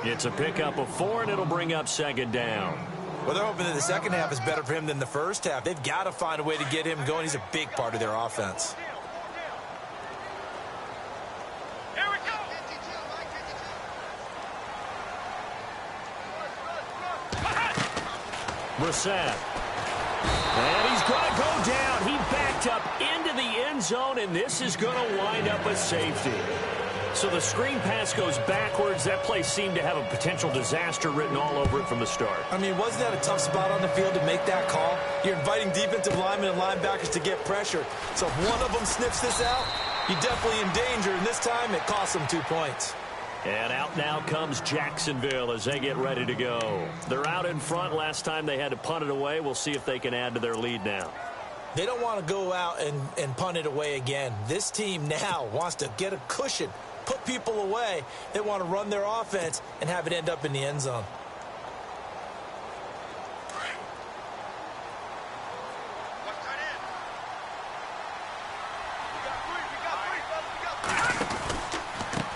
It's a pickup of 4, and it'll bring up 2nd down. Well, they're hoping that the second half is better for him than the first half. They've got to find a way to get him going. He's a big part of their offense. Here we go. Brissett. And he's going to go down. He backed up into the end zone, and this is going to wind up a safety. So the screen pass goes backwards. That play seemed to have a potential disaster written all over it from the start. I mean, wasn't that a tough spot on the field to make that call? You're inviting defensive linemen and linebackers to get pressure. So if one of them sniffs this out, you're definitely in danger. And this time, it costs them 2 points. And out now comes Jacksonville as they get ready to go. They're out in front. Last time they had to punt it away. We'll see if they can add to their lead now. They don't want to go out and punt it away again. This team now wants to get a cushion, put people away. They want to run their offense and have it end up in the end zone.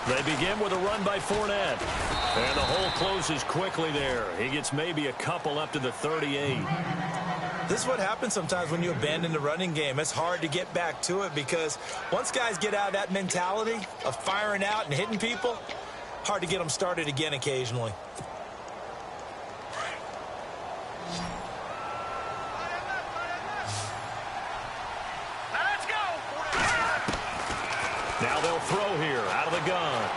They begin with a run by Fournette. And the hole closes quickly there. He gets maybe a couple up to the 38. This is what happens sometimes when you abandon the running game. It's hard to get back to it because once guys get out of that mentality of firing out and hitting people, hard to get them started again occasionally. Now they'll throw here out of the gun.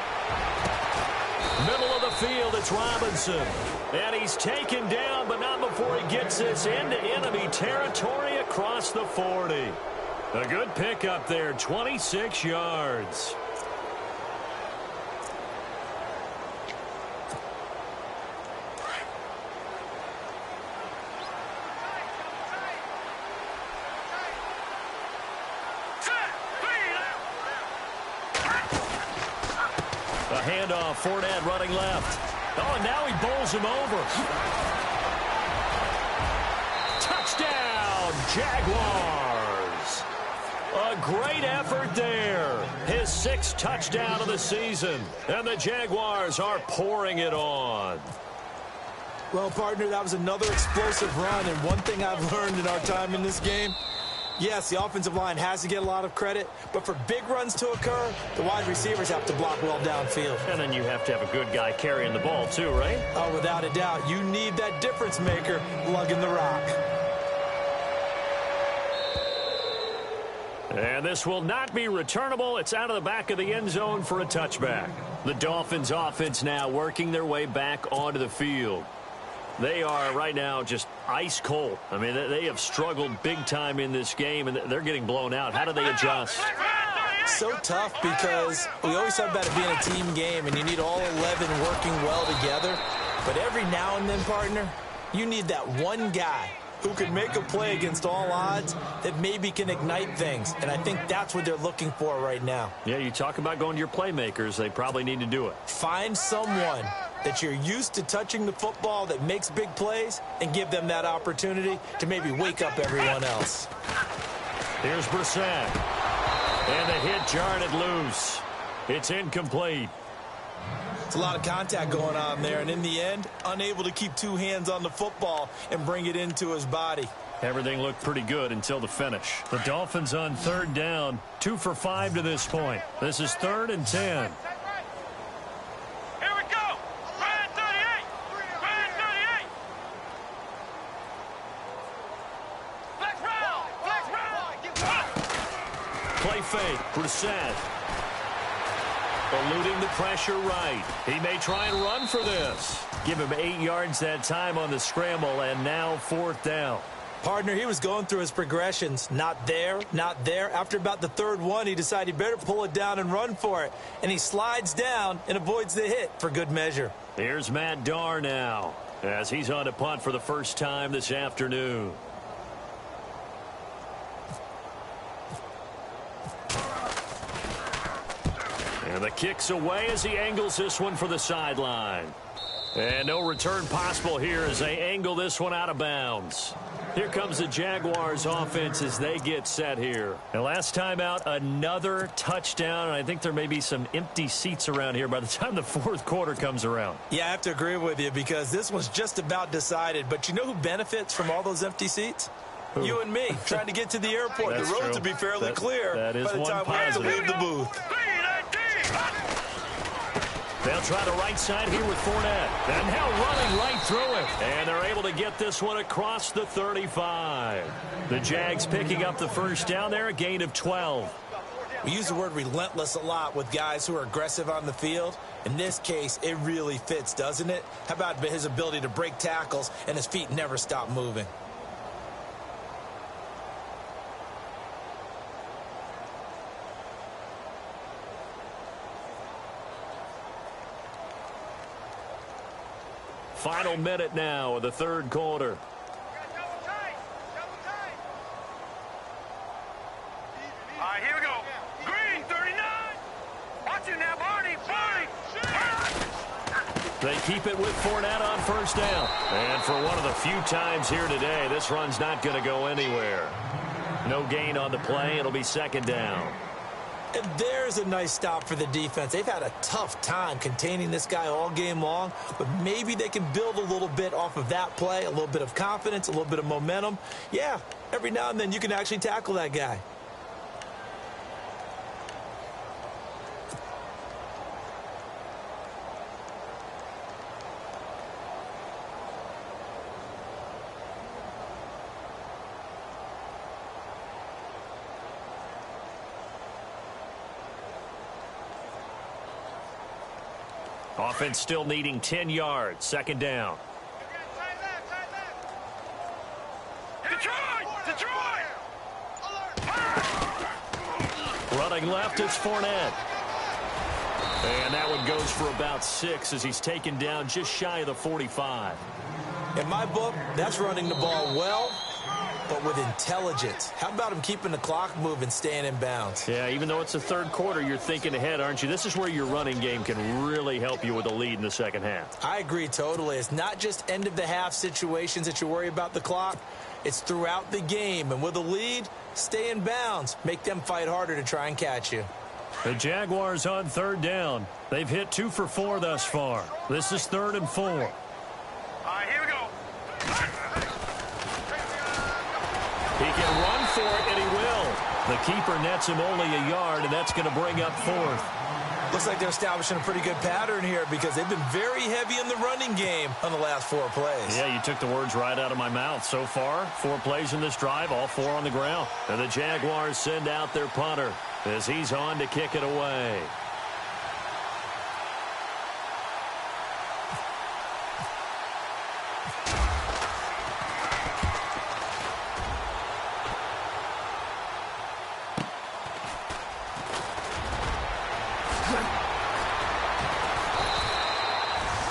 Middle of the field, it's Robinson. And he's taken down, but not before he gets this into enemy territory across the 40. A good pickup there, 26 yards. Handoff, Fournette running left. Oh, and now he bowls him over. Touchdown, Jaguars. A great effort there. His 6th touchdown of the season. And the Jaguars are pouring it on. Well, partner, that was another explosive run. And one thing I've learned in our time in this game, yes, the offensive line has to get a lot of credit, but for big runs to occur, the wide receivers have to block well downfield. And then you have to have a good guy carrying the ball too, right? Oh, without a doubt. You need that difference maker lugging the rock. And this will not be returnable. It's out of the back of the end zone for a touchback. The Dolphins offense now working their way back onto the field. They are right now just ice cold. I mean, they have struggled big time in this game, and they're getting blown out. How do they adjust? So tough because we always talk about it being a team game, and you need all 11 working well together. But every now and then, partner, you need that one guy who can make a play against all odds that maybe can ignite things. And I think that's what they're looking for right now. Yeah, you talk about going to your playmakers. They probably need to do it. Find someone that you're used to touching the football that makes big plays and give them that opportunity to maybe wake up everyone else. Here's Brissett. And the hit jarred it loose. It's incomplete. It's a lot of contact going on there, and in the end, unable to keep two hands on the football and bring it into his body. Everything looked pretty good until the finish. The Dolphins on 3rd down, 2 for 5 to this point. This is 3rd and 10. Play fake, Brissett. Eluding the pressure right. He may try and run for this. Give him 8 yards that time on the scramble, and now 4th down. Partner, he was going through his progressions. Not there, not there. After about the 3rd one, he decided he better pull it down and run for it. And he slides down and avoids the hit for good measure. Here's Matt Darr now as he's on a punt for the first time this afternoon. And the kick's away as he angles this one for the sideline. And no return possible here as they angle this one out of bounds. Here comes the Jaguars offense as they get set here. And last time out, another touchdown. And I think there may be some empty seats around here by the time the 4th quarter comes around. Yeah, I have to agree with you because this was just about decided. But you know who benefits from all those empty seats? Who? You and me, trying to get to the airport. That's the roads true. will be fairly clear that is by the one time we have to positive. leave the booth. They'll try the right side here with Fournette. And now running right through it. And they're able to get this one across the 35. The Jags picking up the first down there, a gain of 12. We use the word relentless a lot with guys who are aggressive on the field. In this case, it really fits, doesn't it? How about his ability to break tackles and his feet never stop moving? Final minute now of the 3rd quarter. right, here we go. Green, 39. Watch it now, Barney. They keep it with Fournette on first down. And for one of the few times here today, this run's not going to go anywhere. No gain on the play. It'll be second down. And there's a nice stop for the defense. They've had a tough time containing this guy all game long, but maybe they can build a little bit off of that play, a little bit of confidence, a little bit of momentum. Yeah, every now and then you can actually tackle that guy. Offense still needing 10 yards. Second down. Detroit! Running left, it's Fournette. And that one goes for about 6 as he's taken down just shy of the 45. In my book, that's running the ball well, but with intelligence. How about him keeping the clock moving, staying in bounds? Yeah, even though it's the third quarter, you're thinking ahead, aren't you? This is where your running game can really help you with a lead in the second half. I agree totally. It's not just end-of-the-half situations that you worry about the clock. It's throughout the game. And with a lead, stay in bounds. Make them fight harder to try and catch you. The Jaguars on third down. They've hit 2 for 4 thus far. This is 3rd and 4. All right, here we go. He can run for it, and he will. The keeper nets him only a yard, and that's going to bring up 4th. Looks like they're establishing a pretty good pattern here because they've been very heavy in the running game on the last 4 plays. Yeah, you took the words right out of my mouth. So far, 4 plays in this drive, all 4 on the ground. And the Jaguars send out their punter as he's on to kick it away.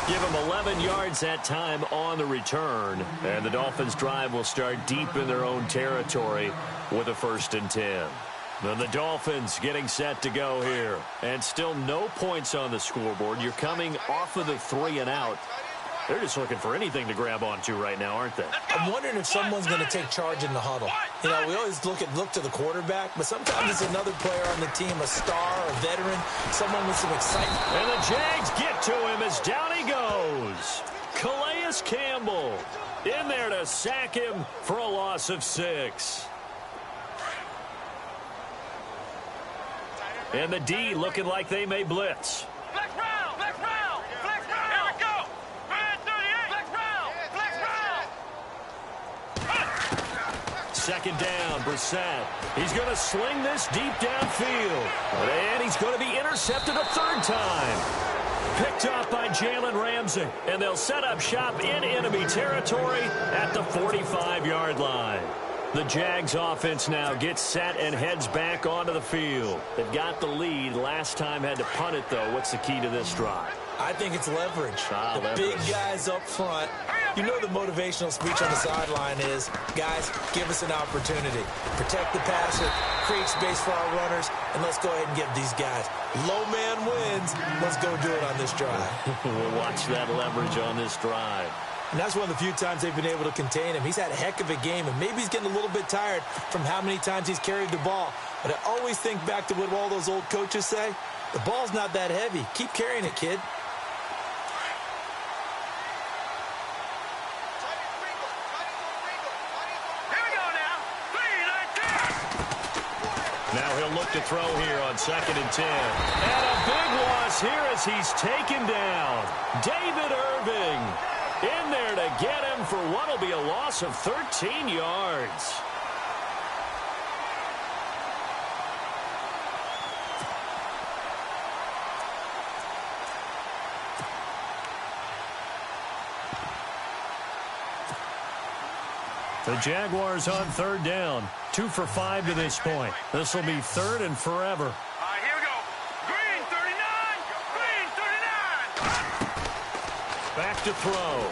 Give them 11 yards that time on the return. And the Dolphins drive will start deep in their own territory with a 1st and 10. Then the Dolphins getting set to go here. And still no points on the scoreboard. You're coming off of the 3 and out. They're just looking for anything to grab onto right now, aren't they? I'm wondering if someone's going to take charge in the huddle. You know, we always look to the quarterback, but sometimes it's another player on the team, a star, a veteran, someone with some excitement. And the Jags get to him as down he goes. Calais Campbell in there to sack him for a loss of 6. And the D looking like they may blitz. Flex round, flex round, flex round. Here we go. Man 38. Flex round, flex round. Second down, Brissett. He's going to sling this deep downfield. And he's going to be intercepted a 3rd time. Picked up by Jalen Ramsey. And they'll set up shop in enemy territory at the 45-yard line. The Jags offense now gets set and heads back onto the field. They've got the lead. Last time had to punt it, though. What's the key to this drive? I think it's leverage. Leverage. Big guys up front. You know the motivational speech on the sideline is, guys, give us an opportunity. Protect the passer, create space for our runners, and let's go ahead and give these guys. Low man wins. Let's go do it on this drive. We'll watch that leverage on this drive. And that's one of the few times they've been able to contain him. He's had a heck of a game, and maybe he's getting a little bit tired from how many times he's carried the ball. But I always think back to what all those old coaches say. The ball's not that heavy. Keep carrying it, kid. Now he'll look to throw here on 2nd and 10. And a big loss here as he's taken down. David Irving in there to get him for what will be a loss of 13 yards. The Jaguars on 3rd down. 2 for 5 to this point. This will be 3rd and forever. All right, here we go. Green 39. Green 39. Back to throw.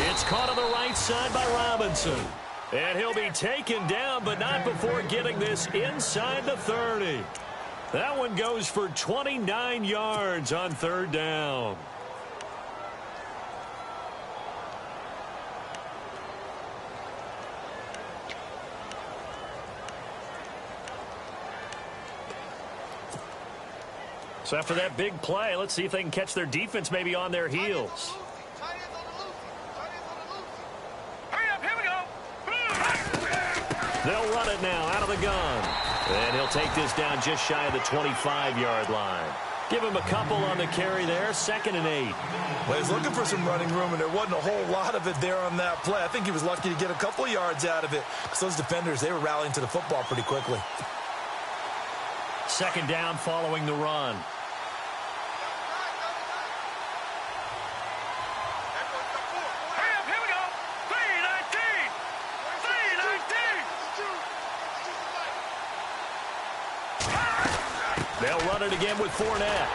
It's caught on the right side by Robinson. And he'll be taken down, but not before getting this inside the 30. That one goes for 29 yards on third down. So after that big play, let's see if they can catch their defense maybe on their heels. They'll run it now out of the gun. And he'll take this down just shy of the 25-yard line. Give him a couple on the carry there, 2nd and 8. Well, he's looking for some running room, and there wasn't a whole lot of it there on that play. I think he was lucky to get a couple of yards out of it, because those defenders, they were rallying to the football pretty quickly. 2nd down following the run. They'll run it again with Fournette.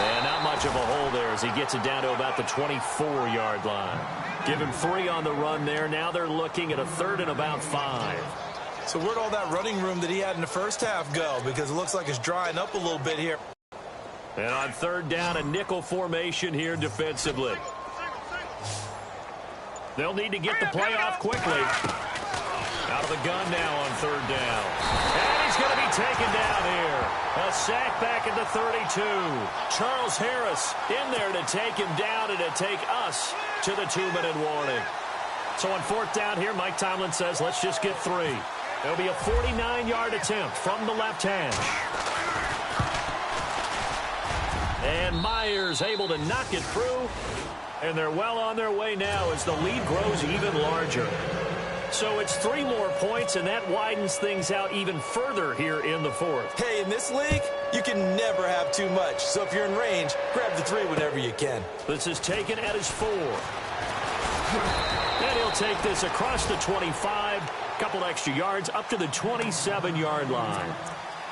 And not much of a hole there as he gets it down to about the 24-yard line. Give him 3 on the run there. Now they're looking at a 3rd and about 5. So where'd all that running room that he had in the first half go? Because it looks like it's drying up a little bit here. And on 3rd down, a nickel formation here defensively. They'll need to get the play off quickly. Out of the gun now on 3rd down. And he's going to be taken down here. A sack back at the 32. Charles Harris in there to take him down and to take us to the 2-minute warning. So on 4th down here, Mike Tomlin says, let's just get 3. There'll be a 49-yard attempt from the left hash. And Myers able to knock it through. And they're well on their way now as the lead grows even larger. So it's 3 more points, and that widens things out even further here in the 4th. Hey, in this league, you can never have too much. So if you're in range, grab the 3 whenever you can. This is taken at his 4. And he'll take this across the 25, couple extra yards up to the 27-yard line.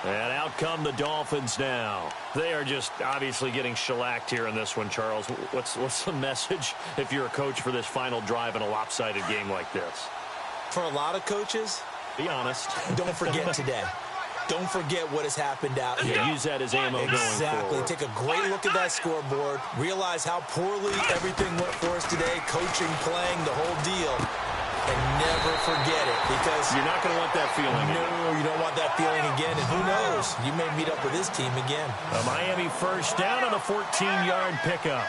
And out come the Dolphins now. They are just obviously getting shellacked here in this one, Charles. What's the message if you're a coach for this final drive in a lopsided game like this? For a lot of coaches, be honest. Don't forget today. Don't forget what has happened out here. Yeah, use that as ammo going forward. Exactly. Take a great look at that scoreboard. Realize how poorly everything went for us today. Coaching, playing, the whole deal. And never forget it, because you're not going to want that feeling again. No, you don't want that feeling again. And who knows? You may meet up with this team again. A Miami 1st down on a 14-yard pickup.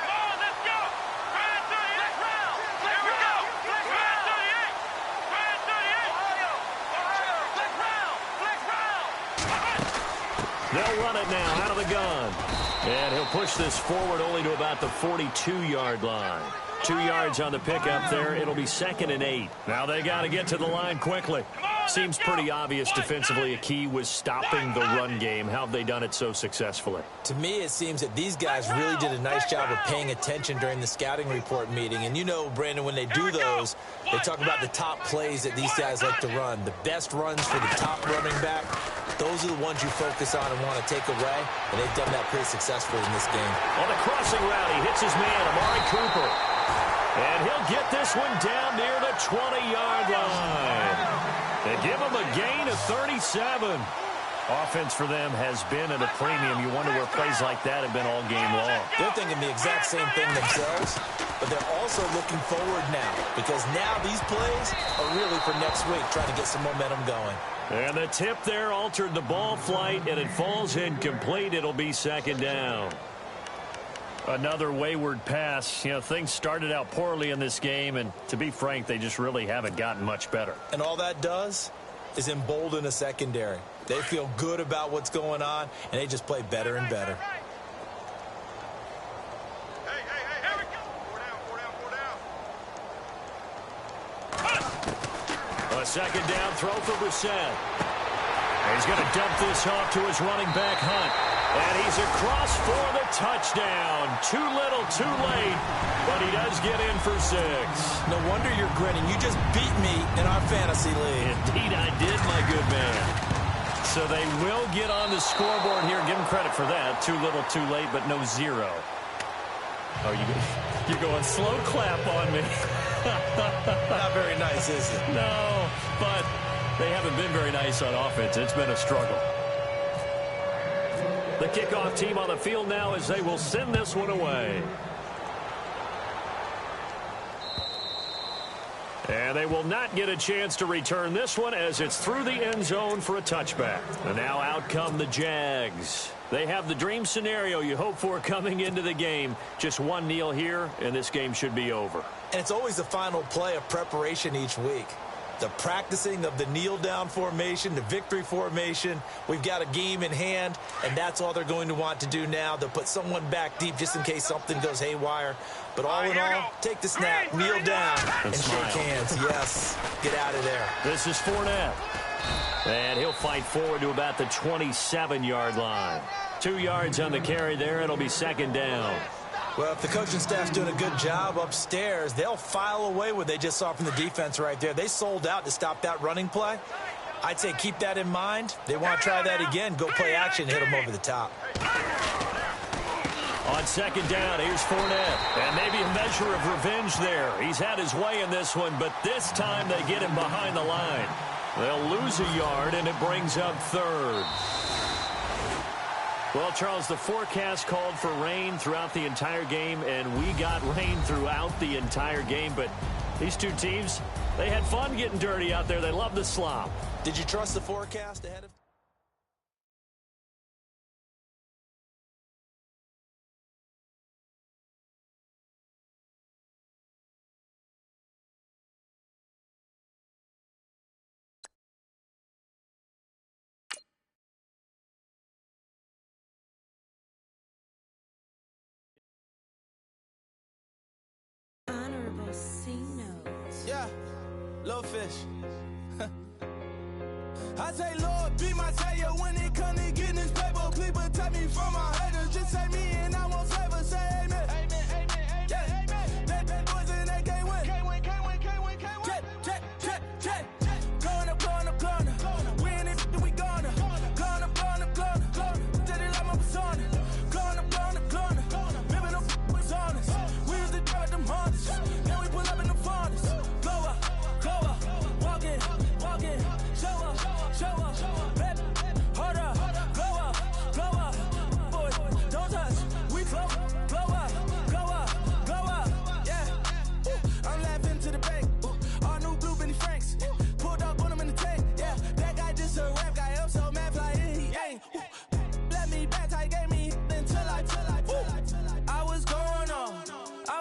They'll run it now out of the gun. And he'll push this forward only to about the 42-yard line. 2 yards on the pickup there. It'll be 2nd and 8. Now they got to get to the line quickly. Seems pretty obvious defensively a key was stopping the run game. How have they done it so successfully? To me, it seems that these guys really did a nice job of paying attention during the scouting report meeting. And you know, Brandon, when they do those, they talk about the top plays that these guys like to run. The best runs for the top running back. Those are the ones you focus on and want to take away. And they've done that pretty successfully in this game. On the crossing route, he hits his man, Amari Cooper. And he'll get this one down near the 20-yard line. They give him a gain of 37. Offense for them has been at a premium. You wonder where plays like that have been all game long. They're thinking the exact same thing themselves, but they're also looking forward now, because now these plays are really for next week, trying to get some momentum going. And the tip there altered the ball flight, and it falls incomplete. It'll be 2nd down. Another wayward pass. You know, things started out poorly in this game, and to be frank, they just really haven't gotten much better. And all that does is embolden a secondary. They feel good about what's going on, and they just play better and better. A 2nd down throw for Brissett. He's going to dump this off to his running back, Hunt. And he's across for the touchdown. Too little, too late, but he does get in for 6. No wonder you're grinning. You just beat me in our fantasy league. Indeed I did, my good man. So they will get on the scoreboard here. Give him credit for that. Too little, too late, but no 0. Oh, you're going slow clap on me. Not very nice, is it? No, but they haven't been very nice on offense. It's been a struggle. The kickoff team on the field now as they will send this one away. And they will not get a chance to return this one as it's through the end zone for a touchback. And now out come the Jags. They have the dream scenario you hope for coming into the game. Just one kneel here, and this game should be over. And it's always the final play of preparation each week. The practicing of the kneel-down formation, the victory formation. We've got a game in hand, and that's all they're going to want to do now. They'll put someone back deep just in case something goes haywire. But all in all, take the snap, kneel down, and shake hands. Yes, get out of there. This is Fournette. And he'll fight forward to about the 27-yard line. 2 yards on the carry there. It'll be second down. Well, if the coaching staff's doing a good job upstairs, they'll file away what they just saw from the defense right there. They sold out to stop that running play. I'd say keep that in mind. They want to try that again. Go play action, hit them over the top. On second down, here's Fournette. And maybe a measure of revenge there. He's had his way in this one, but this time they get him behind the line. They'll lose a yard, and it brings up third. Well, Charles, the forecast called for rain throughout the entire game, and we got rain throughout the entire game. But these two teams, they had fun getting dirty out there. They love the slop. Did you trust the forecast ahead of? Yeah, little fish. I say, Lord, be my savior when it comes to getting this paper. Please protect me from my haters. Just say me and I won't save us. Say amen. Amen, amen, amen. Yeah, amen. That boys and they can't win. Can't win, can't win, can't win, can't win. Jet. Going up, going up, going up. We in it, we gonna. Going up, going up, going up. Did it like my persona. Going up, going up, going up. Remember no was honest. We used to drive them Hondas. Now we pull up in the furnace. Go up, walking, show up, baby, hold up, go up, boy, don't touch, we flow, glow up, yeah, I'm laughing to the bank, all new blue Benny Franks, pulled up on him in the tank, yeah, that guy just a rap guy, I'm so mad fly, he ain't, let me back, I gave me until I was going on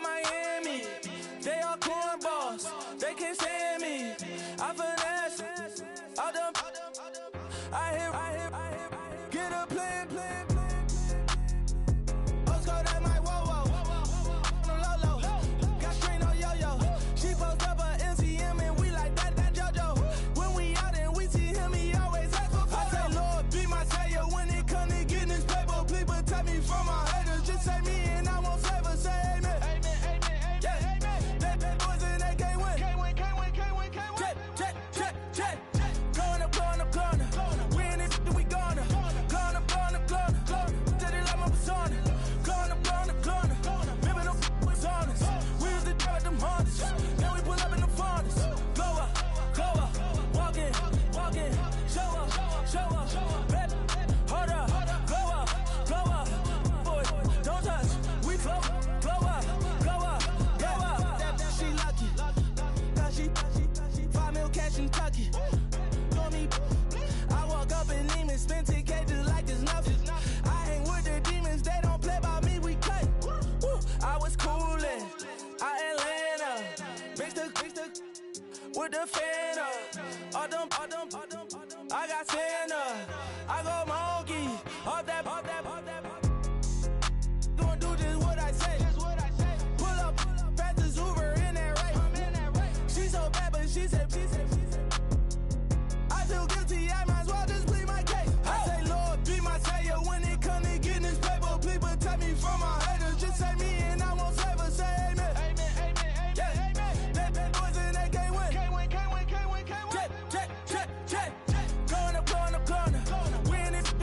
Miami, they all cornballs, they can't stand me, I finesse, I hear, get a plan. Let's go that my whoa. No low. Got screen on yo-yo. She post up her MCM and we like that JoJo. When we out and we see him, he always ask for photo. I say, Lord, be my savior when it come to getting this paper. Please protect me from my haters. Just say me and I won't save us. Say amen. Amen. Yeah, amen. That boys and they can't win. Can't win. Jet. Going up. We in it, we gonna. Gonna. Did it like my persona. Gonna. Remember no was honest. We used to drive them Hondas. Now we pull up in the furnace. Go up, walking, show up, baby, hold up, go up, boy, don't touch, we flow, glow up. She lucky, cause she 5 mil cash in Kentucky. I walk up in demons, spend 10K just like it's nothing. I hang with the demons, they don't play by me, we cut. I was coolin', Atlanta, mixed the with the Fanta. All them, I got Santa, I go monkey, all that. Gonna do just what I say. Pull up, pass the Uber in that race. She so bad, but she said. I feel guilty, I might as well just plead my case. I say, Lord, be my savior when it come to getting this paper. Please protect me from my haters. Just say me and I won't save us. Say amen. Amen. Yeah, amen. That boys and they can't win. Can't win. Jet. Going up. We in it,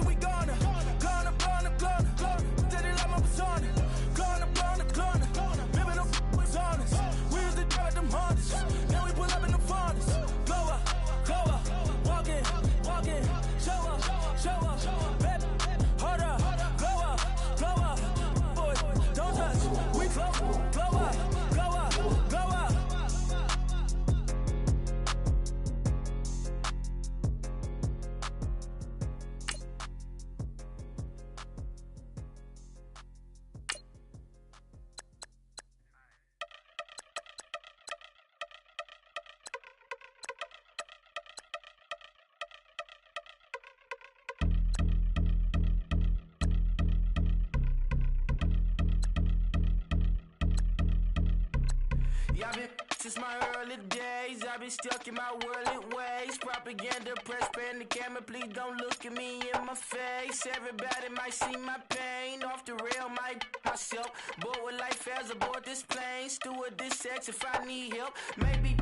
Y'all been since my early days. I've been stuck in my worldly ways. Propaganda, press, pan the camera. Please don't look at me in my face. Everybody might see my pain. Off the rail, might myself. Bored with life as aboard this plane. Steward this sex if I need help. Maybe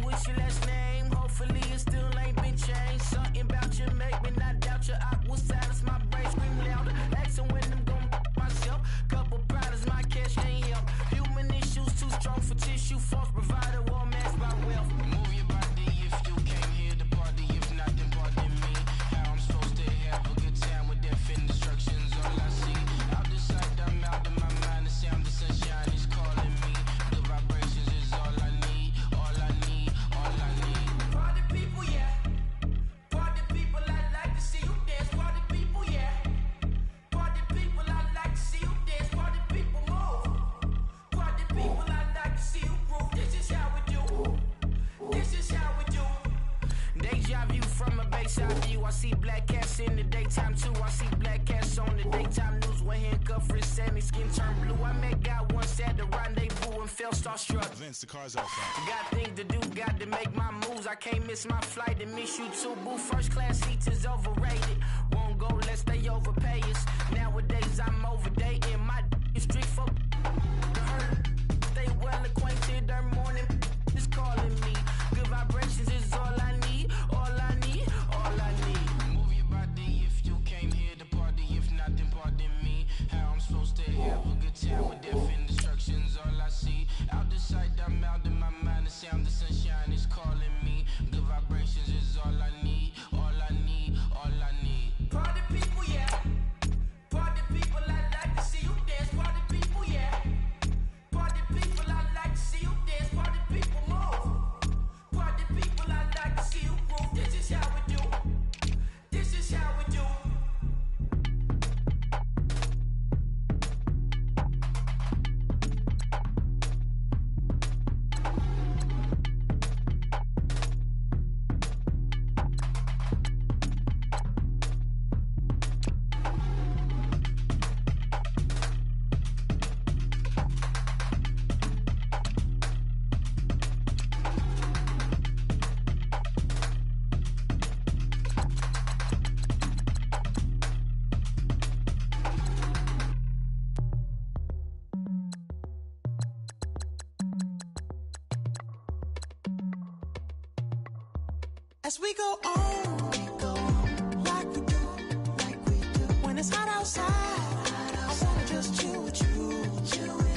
what's your last name? Hopefully it still ain't been changed. Something about you make me not doubt your I will silence my brain. Scream louder. Asking when I'm gon' myself. Couple problems, my cash ain't help. Human issues too strong for tissue. False provider, war masked by wealth. Move your body if you came here to party. If not, then pardon me. How I'm supposed to have a good time with death instructions. All I see out the sight, I'm out of my mind. The sound of sunshine is calling me. The vibrations is all I need. All I need. All I need. Party people, yeah. Party people, I like to see you dance. Party people, yeah. Party people, I like to see you dance. Party people, move. Party people, I like to see you groove. This is how we do. This is how we do. Deja view from a bayside view. I see black cats in the daytime too. I see black cats on the daytime news. When handcuffed, wrist said me skin turned blue. I met God once at the rendezvous and felt starstruck. Vince, the car's outside. Got things to do, got to make my moves. I can't miss my flight and miss you too. Boo, first class seats is overrated. Won't go, let's stay overpay us. Nowadays I'm overdating. My is strict for stay well acquainted. Their morning is calling me. Good vibrations is all I need. All I need. All I need. Move your body if you came here to party. If not, then pardon me. How I'm supposed to have a good time with death and destructions. All I see out the sight, I'm out of my mind. The sound of sunshine is calling me. Good vibrations is all I need. All I need. All I need. Party people, yeah. Party people, I like to see you dance. Party people, yeah. Party people, I like to see you dance. Party people, move. Party people, I like to see you groove. This is how we do. This is how we do. As we go on, like we do. When it's hot outside, I wanna just chill with you.